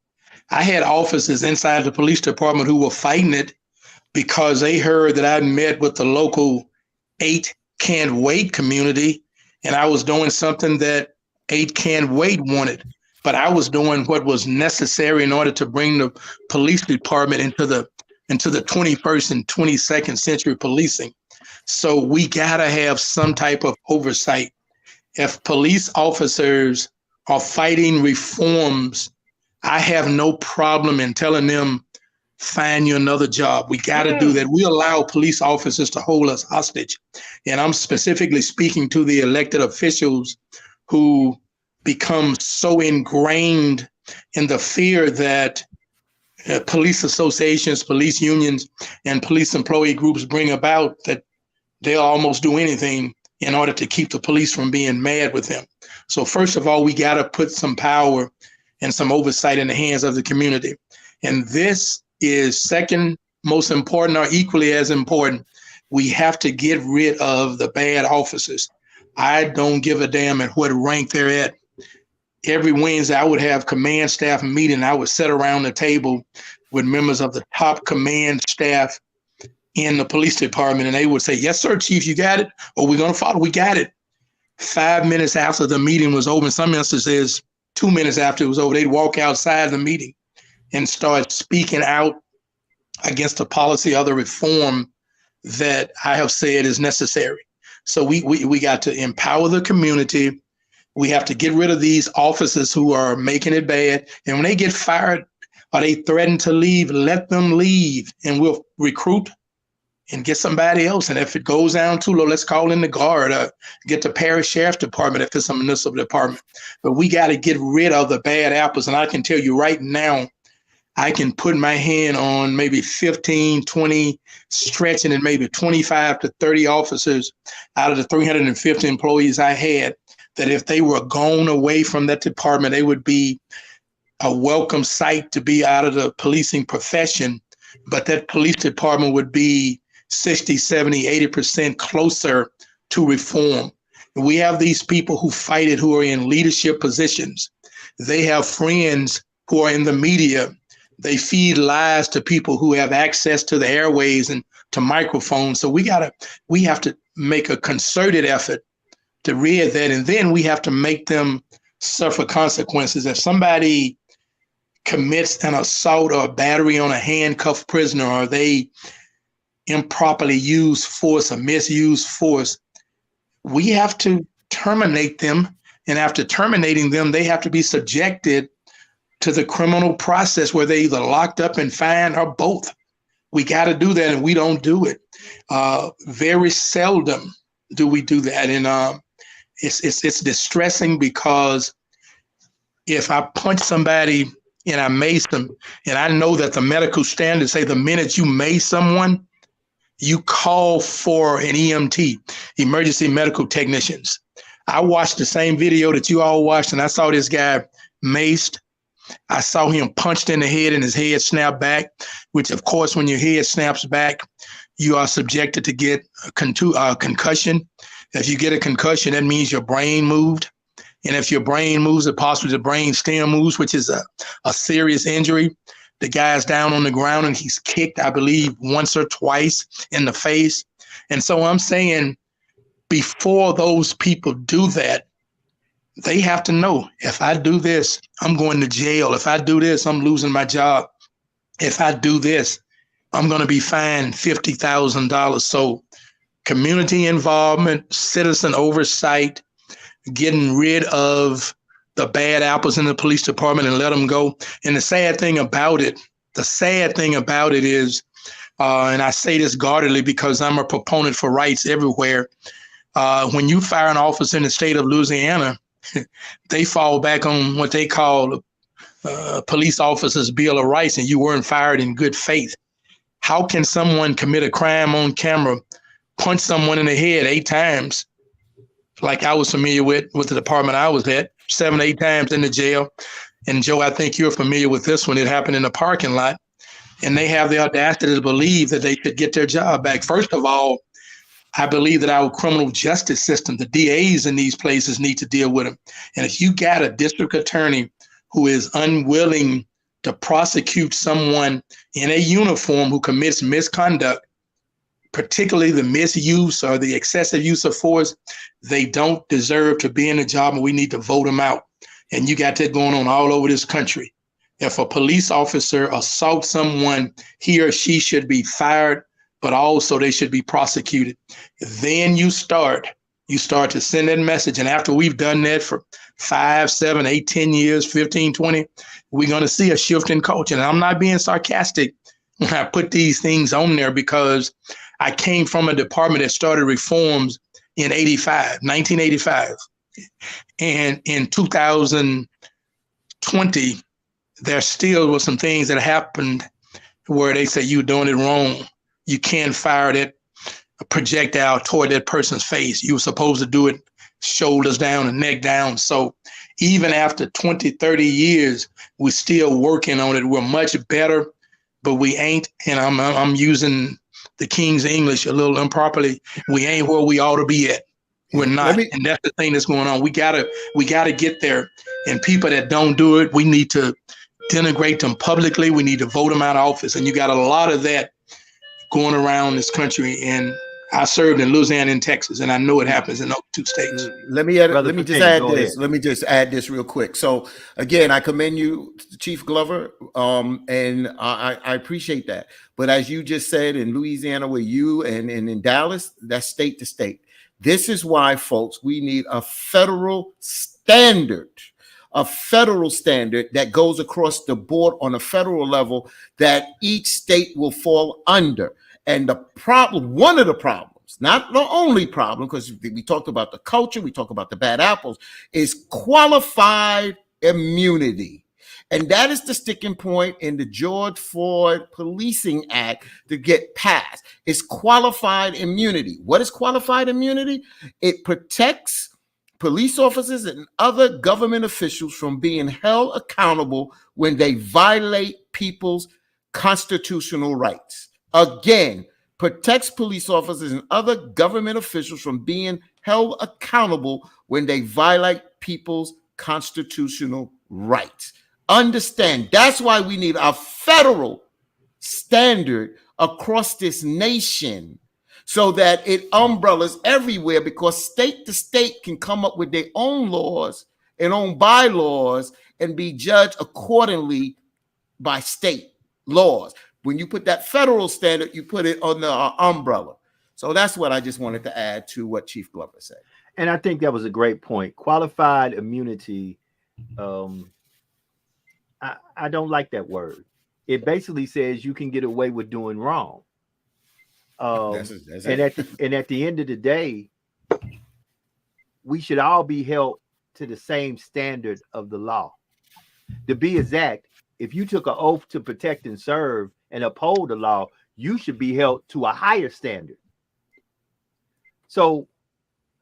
I had officers inside the police department who were fighting it because they heard that I met with the local 8 Can't Wait community, and I was doing something that 8 Can't Wait wanted, but I was doing what was necessary in order to bring the police department into the 21st and 22nd century policing. So we gotta have some type of oversight. If police officers are fighting reforms, I have no problem in telling them find you another job. We got to do that. We allow police officers to hold us hostage. And I'm specifically speaking to the elected officials who become so ingrained in the fear that police associations, police unions, and police employee groups bring about, that they'll almost do anything in order to keep the police from being mad with them. So first of all, we got to put some power and some oversight in the hands of the community. And this is second most important, or equally as important. We have to get rid of the bad officers. I don't give a damn at what rank they're at. Every Wednesday, I would have command staff meeting. I would sit around the table with members of the top command staff in the police department, and they would say, "Yes, sir, chief, you got it," or "We're going to follow, we got it." 5 minutes after the meeting was over, in some instances, 2 minutes after it was over, they'd walk outside the meeting and start speaking out against the policy or the reform that I have said is necessary. So we got to empower the community. We have to get rid of these officers who are making it bad. And when they get fired or they threaten to leave, let them leave, and we'll recruit and get somebody else. And if it goes down too low, let's call in the guard or get the parish sheriff's department if it's a municipal department. But we got to get rid of the bad apples. And I can tell you right now, I can put my hand on maybe 15, 20, stretching, and maybe 25 to 30 officers out of the 350 employees I had, that if they were gone away from that department, they would be a welcome sight to be out of the policing profession. But that police department would be 60, 70, 80% closer to reform. We have these people who fight it, who are in leadership positions. They have friends who are in the media. They feed lies to people who have access to the airways and to microphones. So we have to make a concerted effort to rid that, and then we have to make them suffer consequences. If somebody commits an assault or a battery on a handcuffed prisoner, or they improperly use force or misuse force, we have to terminate them. And after terminating them, they have to be subjected to the criminal process where they're either locked up and fined or both. We got to do that, and we don't do it. Very seldom do we do that. And it's distressing, because if I punch somebody and I mace them, and I know that the medical standards say the minute you mace someone, you call for an EMT, emergency medical technicians. I watched the same video that you all watched, and I saw this guy maced. I saw him punched in the head and his head snapped back, which, of course, when your head snaps back, you are subjected to get a concussion. If you get a concussion, that means your brain moved. And if your brain moves, it possibly the brain stem moves, which is a serious injury. The guy's down on the ground and he's kicked, I believe, once or twice in the face. And so I'm saying, before those people do that, they have to know, if I do this, I'm going to jail. If I do this, I'm losing my job. If I do this, I'm going to be fined $50,000. So community involvement, citizen oversight, getting rid of the bad apples in the police department and let them go. And the sad thing about it is, and I say this guardedly because I'm a proponent for rights everywhere, when you fire an officer in the state of Louisiana, they fall back on what they call police officers' Bill of Rights, and you weren't fired in good faith. How can someone commit a crime on camera, punch someone in the head 8 times, like I was familiar with the department I was at, 7, 8 times in the jail? And Joe, I think you're familiar with this one. It happened in the parking lot, and they have the audacity to believe that they could get their job back. First of all, I believe that our criminal justice system, the DAs in these places, need to deal with them. And if you got a district attorney who is unwilling to prosecute someone in a uniform who commits misconduct, particularly the misuse or the excessive use of force, they don't deserve to be in the job, and we need to vote them out. And you got that going on all over this country. If a police officer assaults someone, he or she should be fired, but also they should be prosecuted. Then you start to send that message. And after we've done that for 5, 7, 8, 10 years, 15, 20, we're going to see a shift in culture. And I'm not being sarcastic. when I put these things on there because I came from a department that started reforms in 1985. And in 2020, there still were some things that happened where they say you're doing it wrong. You can't fire that projectile toward that person's face. You were supposed to do it shoulders down and neck down. So even after 20, 30 years, we're still working on it. We're much better, but we ain't, and I'm using the King's English a little improperly. We ain't where we ought to be at. We're not. And that's the thing that's going on. We gotta get there. And people that don't do it, we need to denigrate them publicly. We need to vote them out of office. And you got a lot of that going around this country. And I served in Louisiana and Texas, and I know it happens in those two states. Let me just add this real quick. So again, I commend you, Chief Glover, and I appreciate that. But as you just said, in Louisiana, where you and in Dallas, that's state to state. This is why, folks, we need a federal standard that goes across the board on a federal level that each state will fall under. And the problem, one of the problems, not the only problem, because we talked about the culture, we talk about the bad apples, is qualified immunity. And that is the sticking point in the George Floyd Policing Act to get passed. It's qualified immunity. What is qualified immunity? It protects police officers and other government officials from being held accountable when they violate people's constitutional rights. Again, protects police officers and other government officials from being held accountable when they violate people's constitutional rights. Understand, that's why we need a federal standard across this nation so that it umbrellas everywhere, because state to state can come up with their own laws and own bylaws and be judged accordingly by state laws. When you put that federal standard, you put it on the umbrella. So that's what I just wanted to add to what Chief Glover said. And I think that was a great point. Qualified immunity. I don't like that word. It basically says you can get away with doing wrong. That's and at the end of the day, we should all be held to the same standard of the law. To be exact, if you took an oath to protect and serve and uphold the law, you should be held to a higher standard. So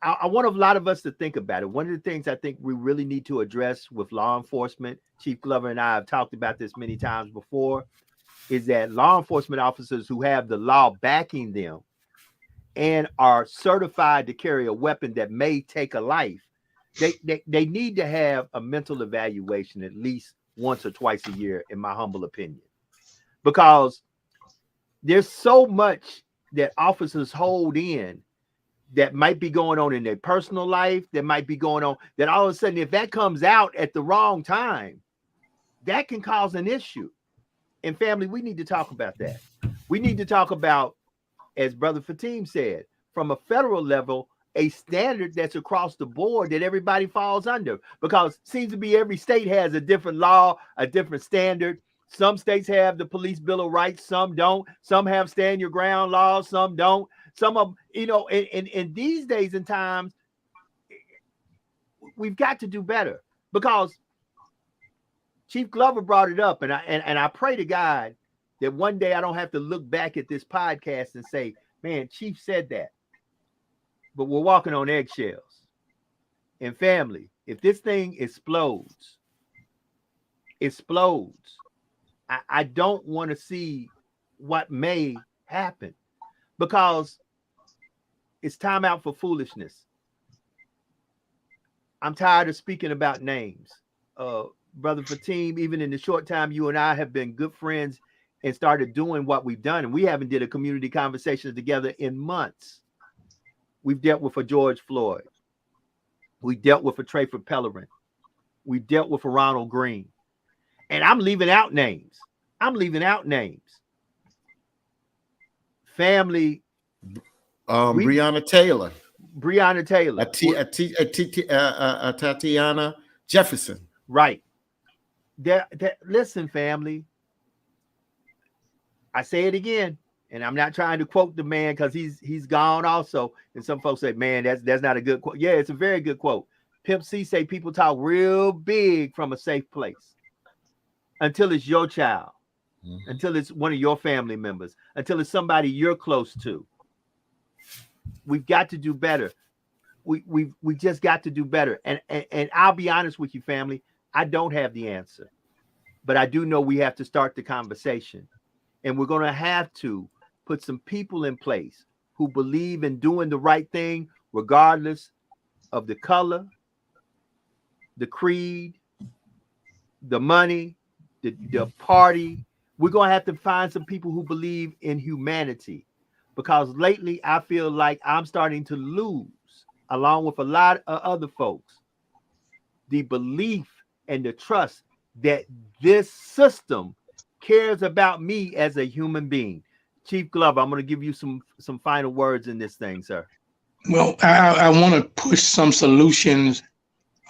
I want a lot of us to think about it. One of the things I think we really need to address with law enforcement, Chief Glover and I have talked about this many times before, is that law enforcement officers who have the law backing them and are certified to carry a weapon that may take a life, they need to have a mental evaluation at least once or twice a year, in my humble opinion. Because there's so much that officers hold in that might be going on in their personal life, that might be going on, that all of a sudden, if that comes out at the wrong time, that can cause an issue. And family, we need to talk about that. We need to talk about, as Brother Fatim said, from a federal level, a standard that's across the board that everybody falls under, because it seems to be every state has a different law, a different standard. Some states have the Police Bill of Rights, some don't. Some have stand your ground laws, some don't. Some of, in these days and times, we've got to do better, because Chief Glover brought it up, and I pray to God that one day I don't have to look back at this podcast and say, man, Chief said that. But we're walking on eggshells. And family, if this thing explodes, I don't want to see what may happen, because it's time out for foolishness. I'm tired of speaking about names. Brother Fatim, even in the short time you and I have been good friends and started doing what we've done, and we haven't did a community conversation together in months. We've dealt with a George Floyd. We dealt with a Trayford Pellerin. We dealt with a Ronald Green. And I'm leaving out names. Family. Breonna Taylor. Tatiana Jefferson. Right. Listen, family. I say it again, and I'm not trying to quote the man because he's gone also. And some folks say, man, that's not a good quote. Yeah, it's a very good quote. Pimp C say people talk real big from a safe place until it's your child, until it's one of your family members, until it's somebody you're close to. We've got to do better. We just got to do better. And I'll be honest with you, family, I don't have the answer, but I do know we have to start the conversation, and we're going to have to put some people in place who believe in doing the right thing, regardless of the color, the creed, the money, the party. We're going to have to find some people who believe in humanity, because lately I feel like I'm starting to lose, along with a lot of other folks, the belief and the trust that this system cares about me as a human being. Chief Glover, I'm going to give you some final words in this thing, sir. Well, I want to push some solutions.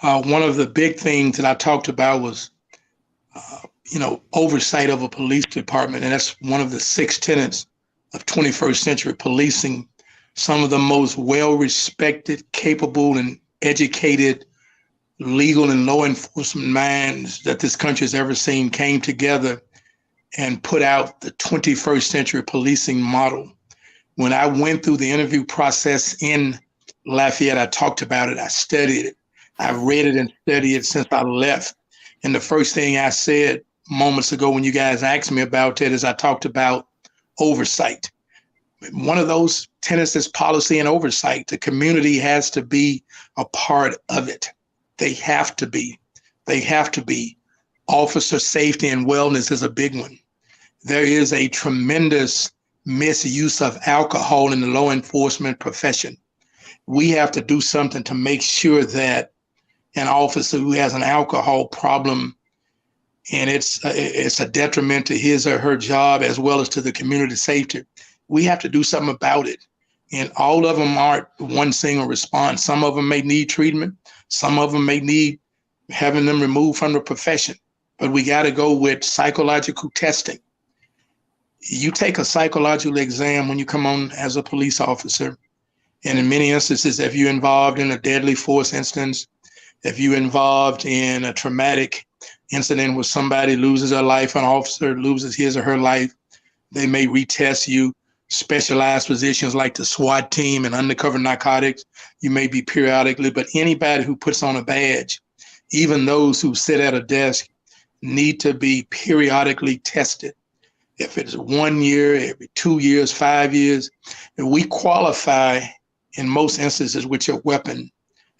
One of the big things that I talked about was, oversight of a police department. And that's one of the 6 tenets of 21st century policing. Some of the most well-respected, capable, and educated legal and law enforcement minds that this country has ever seen came together and put out the 21st century policing model. When I went through the interview process in Lafayette, I talked about it, I studied it, I read it and studied it since I left. And the first thing I said moments ago when you guys asked me about it is I talked about oversight. One of those tenets is policy and oversight. The community has to be a part of it. They have to be. They have to be. Officer safety and wellness is a big one. There is a tremendous misuse of alcohol in the law enforcement profession. We have to do something to make sure that an officer who has an alcohol problem and it's a detriment to his or her job as well as to the community safety, we have to do something about it. And all of them aren't one single response. Some of them may need treatment. Some of them may need having them removed from the profession. But we got to go with psychological testing. You take a psychological exam when you come on as a police officer. And in many instances, if you're involved in a deadly force instance, if you're involved in a traumatic incident where somebody loses their life, an officer loses his or her life, they may retest you. Specialized positions like the SWAT team and undercover narcotics, you may be periodically, but anybody who puts on a badge, even those who sit at a desk, need to be periodically tested. If it's 1 year, every 2 years, 5 years, and we qualify in most instances with your weapon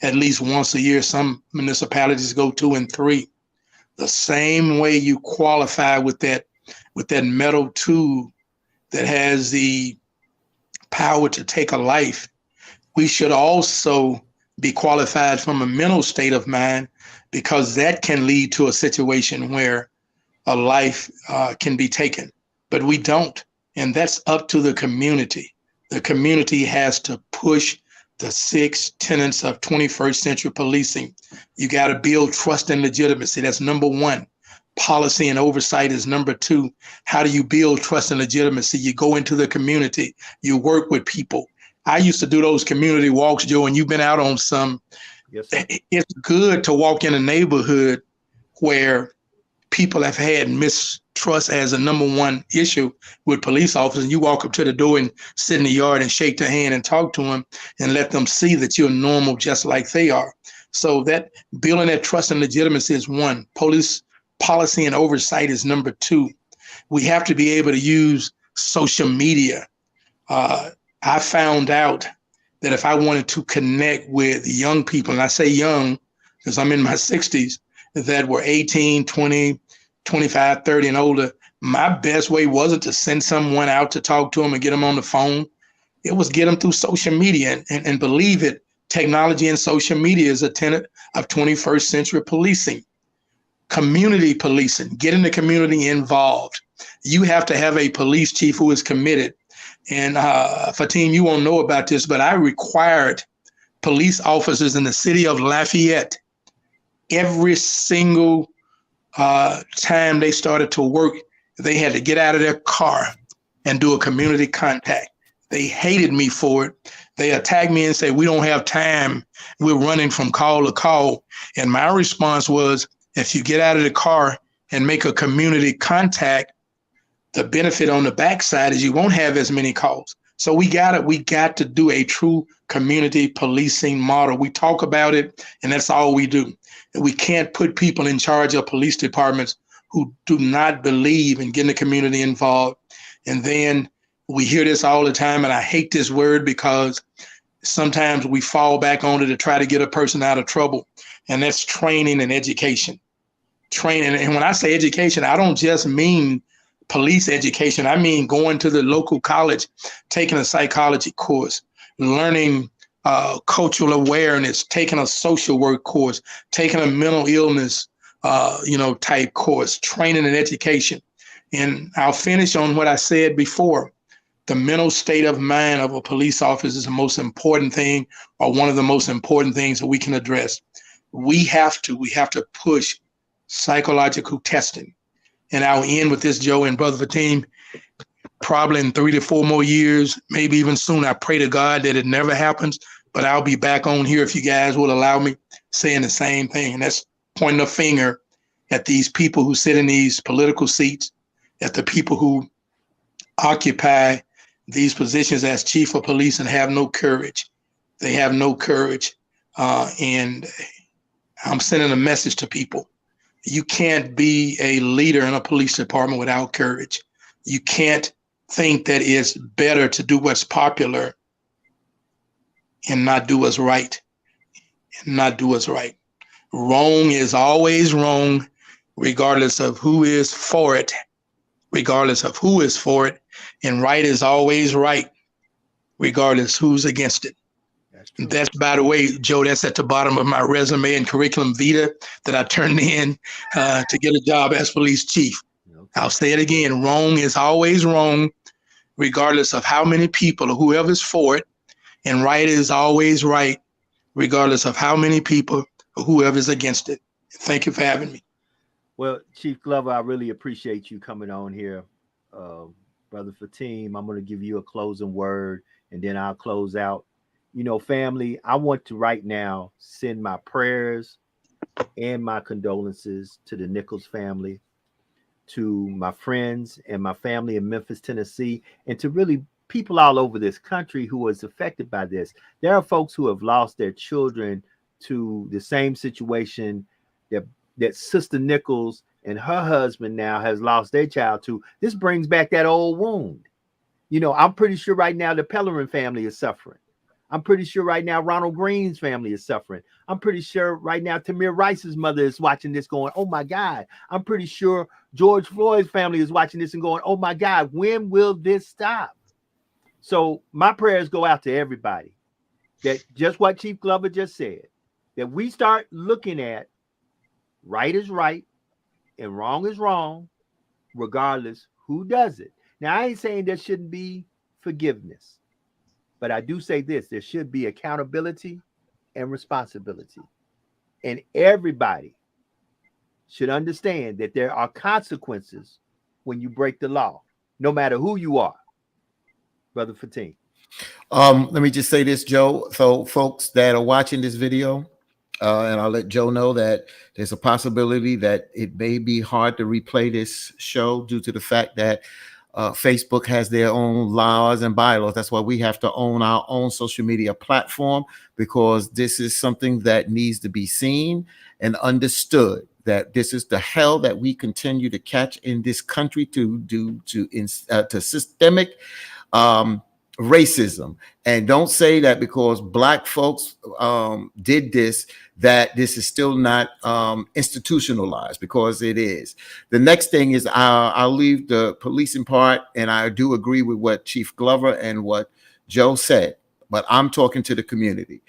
at least once a year. Some municipalities go 2 and 3. The same way you qualify with that metal tool that has the power to take a life, we should also be qualified from a mental state of mind, because that can lead to a situation where a life can be taken. But we don't, and that's up to the community. The community has to push the 6 tenets of 21st century policing. You got to build trust and legitimacy. That's number 1. Policy and oversight is number 2. How do you build trust and legitimacy? You go into the community, you work with people. I used to do those community walks, Joe, and you've been out on some. Yes, sir. It's good to walk in a neighborhood where people have had mistrust as a number 1 issue with police officers. And you walk up to the door and sit in the yard and shake their hand and talk to them and let them see that you're normal just like they are. So that building that trust and legitimacy is 1. Police policy and oversight is number 2. We have to be able to use social media. I found out that if I wanted to connect with young people, and I say young because I'm in my 60s, that were 18, 20, 25, 30 and older, my best way wasn't to send someone out to talk to them and get them on the phone. It was get them through social media. And believe it, technology and social media is a tenet of 21st century policing. Community policing, getting the community involved. You have to have a police chief who is committed. And Fatim, you won't know about this, but I required police officers in the city of Lafayette, every single time they started to work, they had to get out of their car and do a community contact. They hated me for it. They attacked me and said, we don't have time. We're running from call to call. And my response was, if you get out of the car and make a community contact, the benefit on the backside is you won't have as many calls. So we got to do a true community policing model. We talk about it, and that's all we do. We can't put people in charge of police departments who do not believe in getting the community involved. And then we hear this all the time, and I hate this word because sometimes we fall back on it to try to get a person out of trouble, and that's training and education. Training, and when I say education, I don't just mean police education. I mean going to the local college, taking a psychology course, learning cultural awareness, taking a social work course, taking a mental illness type course, training and education. And I'll finish on what I said before. The mental state of mind of a police officer is the most important thing, or one of the most important things that we can address. We have to push psychological testing. And I'll end with this, Joe and Brother Fatim, probably in 3 to 4 more years, maybe even soon. I pray to God that it never happens, but I'll be back on here if you guys will allow me, saying the same thing. And that's pointing a finger at these people who sit in these political seats, at the people who occupy these positions as chief of police and have no courage. They have no courage. And I'm sending a message to people. You can't be a leader in a police department without courage. You can't think that it's better to do what's popular and not do what's right. Wrong is always wrong, regardless of who is for it. And right is always right, regardless who's against it. That's, by the way, Joe, that's at the bottom of my resume and curriculum vitae that I turned in to get a job as police chief. Okay. I'll say it again. Wrong is always wrong, regardless of how many people or whoever's for it. And right is always right, regardless of how many people or whoever's against it. Thank you for having me. Well, Chief Glover, I really appreciate you coming on here. Brother Fatim, I'm going to give you a closing word, and then I'll close out. Family, I want to right now send my prayers and my condolences to the Nichols family, to my friends and my family in Memphis, Tennessee, and to really people all over this country who was affected by this. There are folks who have lost their children to the same situation that Sister Nichols and her husband now has lost their child to. This brings back that old wound. I'm pretty sure right now the Pellerin family is suffering. I'm pretty sure right now Ronald Green's family is suffering. I'm pretty sure right now Tamir Rice's mother is watching this going, oh my God. I'm pretty sure George Floyd's family is watching this and going, oh my God, when will this stop? So my prayers go out to everybody, that just what Chief Glover just said, that we start looking at right is right and wrong is wrong, regardless who does it. Now, I ain't saying there shouldn't be forgiveness, but I do say this: there should be accountability and responsibility. And everybody should understand that there are consequences when you break the law, no matter who you are. Brother Fatim. Let me just say this, Joe. So folks that are watching this video, and I'll let Joe know that there's a possibility that it may be hard to replay this show due to the fact that Facebook has their own laws and bylaws. That's why we have to own our own social media platform, because this is something that needs to be seen and understood, that this is the hell that we continue to catch in this country to systemic racism. And don't say that because Black folks did this, that this is still not institutionalized, because it is. The next thing is I'll leave the policing part, and I do agree with what Chief Glover and what Joe said, but I'm talking to the community.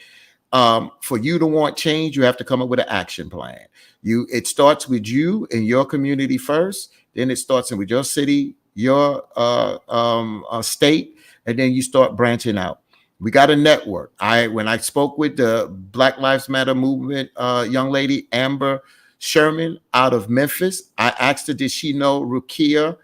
For you to want change, you have to come up with an action plan. It starts with you and your community first, then it starts with your city, your state, and then you start branching out. We got a network. When I spoke with the Black Lives Matter movement young lady, Amber Sherman, out of Memphis, I asked her, did she know Rukia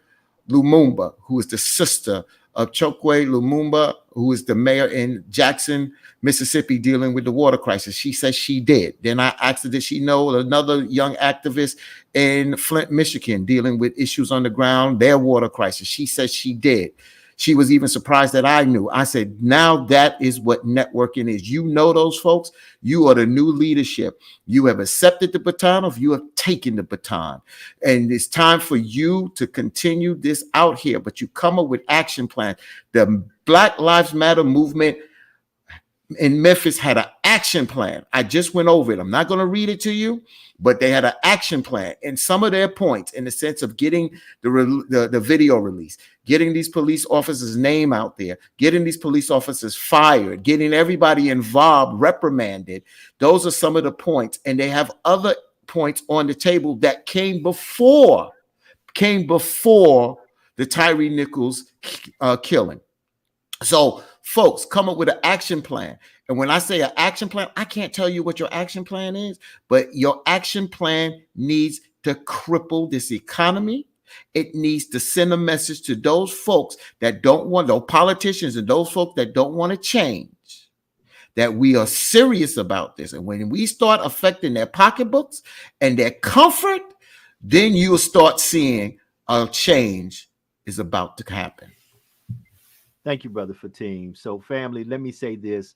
Lumumba, who is the sister of Chokwe Lumumba, who is the mayor in Jackson, Mississippi, dealing with the water crisis. She says she did. Then I asked her, did she know another young activist in Flint, Michigan, dealing with issues on the ground, their water crisis? She says she did. She was even surprised that I knew. I said, now that is what networking is. You know those folks. You are the new leadership. You have accepted the baton, or you have taken the baton. And it's time for you to continue this out here. But you come up with action plans. The Black Lives Matter movement in Memphis had an action plan. I just went over it. I'm not going to read it to you, but they had an action plan. And some of their points, in the sense of getting the video release, getting these police officers' name out there, getting these police officers fired, getting everybody involved reprimanded. Those are some of the points. And they have other points on the table that came before the Tyree Nichols killing. So folks, come up with an action plan. And when I say an action plan, I can't tell you what your action plan is, but your action plan needs to cripple this economy. It needs to send a message to those folks that don't want, those politicians and those folks that don't want to change, that we are serious about this. And when we start affecting their pocketbooks and their comfort, then you'll start seeing a change is about to happen. Thank you, Brother Fatim. So, family, let me say this.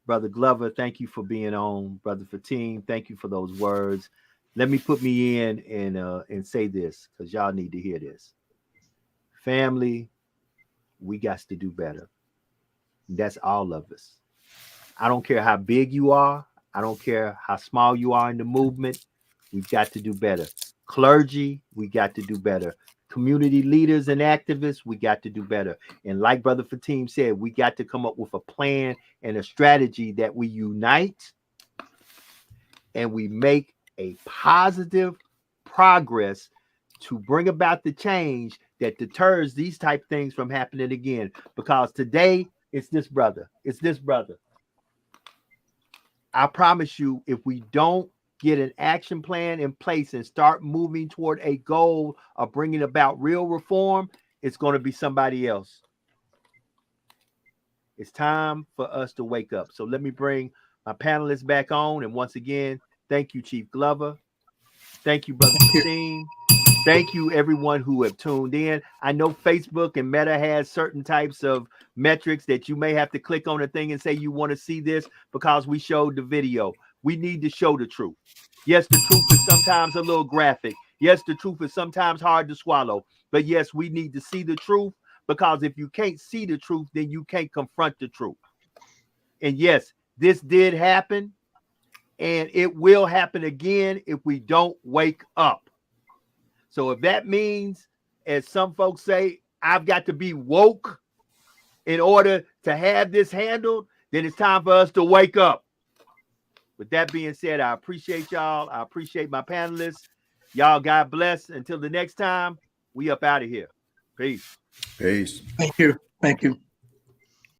Brother Glover, thank you for being on. Brother Fatim, thank you for those words. Let me put me in and say this, because y'all need to hear this. Family, we got to do better. That's all of us. I don't care how big you are. I don't care how small you are in the movement. We've got to do better. Clergy, we got to do better. Community leaders and activists, we got to do better. And like Brother Fatim said, we got to come up with a plan and a strategy that we unite and we make a positive progress to bring about the change that deters these type of things from happening again. Because today, it's this brother. It's this brother. I promise you, if we don't get an action plan in place and start moving toward a goal of bringing about real reform, it's going to be somebody else. It's time for us to wake up. So let me bring my panelists back on. And once again, thank you, Chief Glover. Thank you, Brother Fatim. Thank you, everyone who have tuned in. I know Facebook and Meta has certain types of metrics that you may have to click on a thing and say you want to see this because we showed the video. We need to show the truth. Yes, the truth is sometimes a little graphic. Yes, the truth is sometimes hard to swallow. But yes, we need to see the truth, because if you can't see the truth, then you can't confront the truth. And yes, this did happen, and it will happen again if we don't wake up. So if that means, as some folks say, I've got to be woke in order to have this handled, then it's time for us to wake up. With that being said, I appreciate y'all. I appreciate my panelists. Y'all, God bless. Until the next time, we up out of here. Peace. Peace. Thank you. Thank you.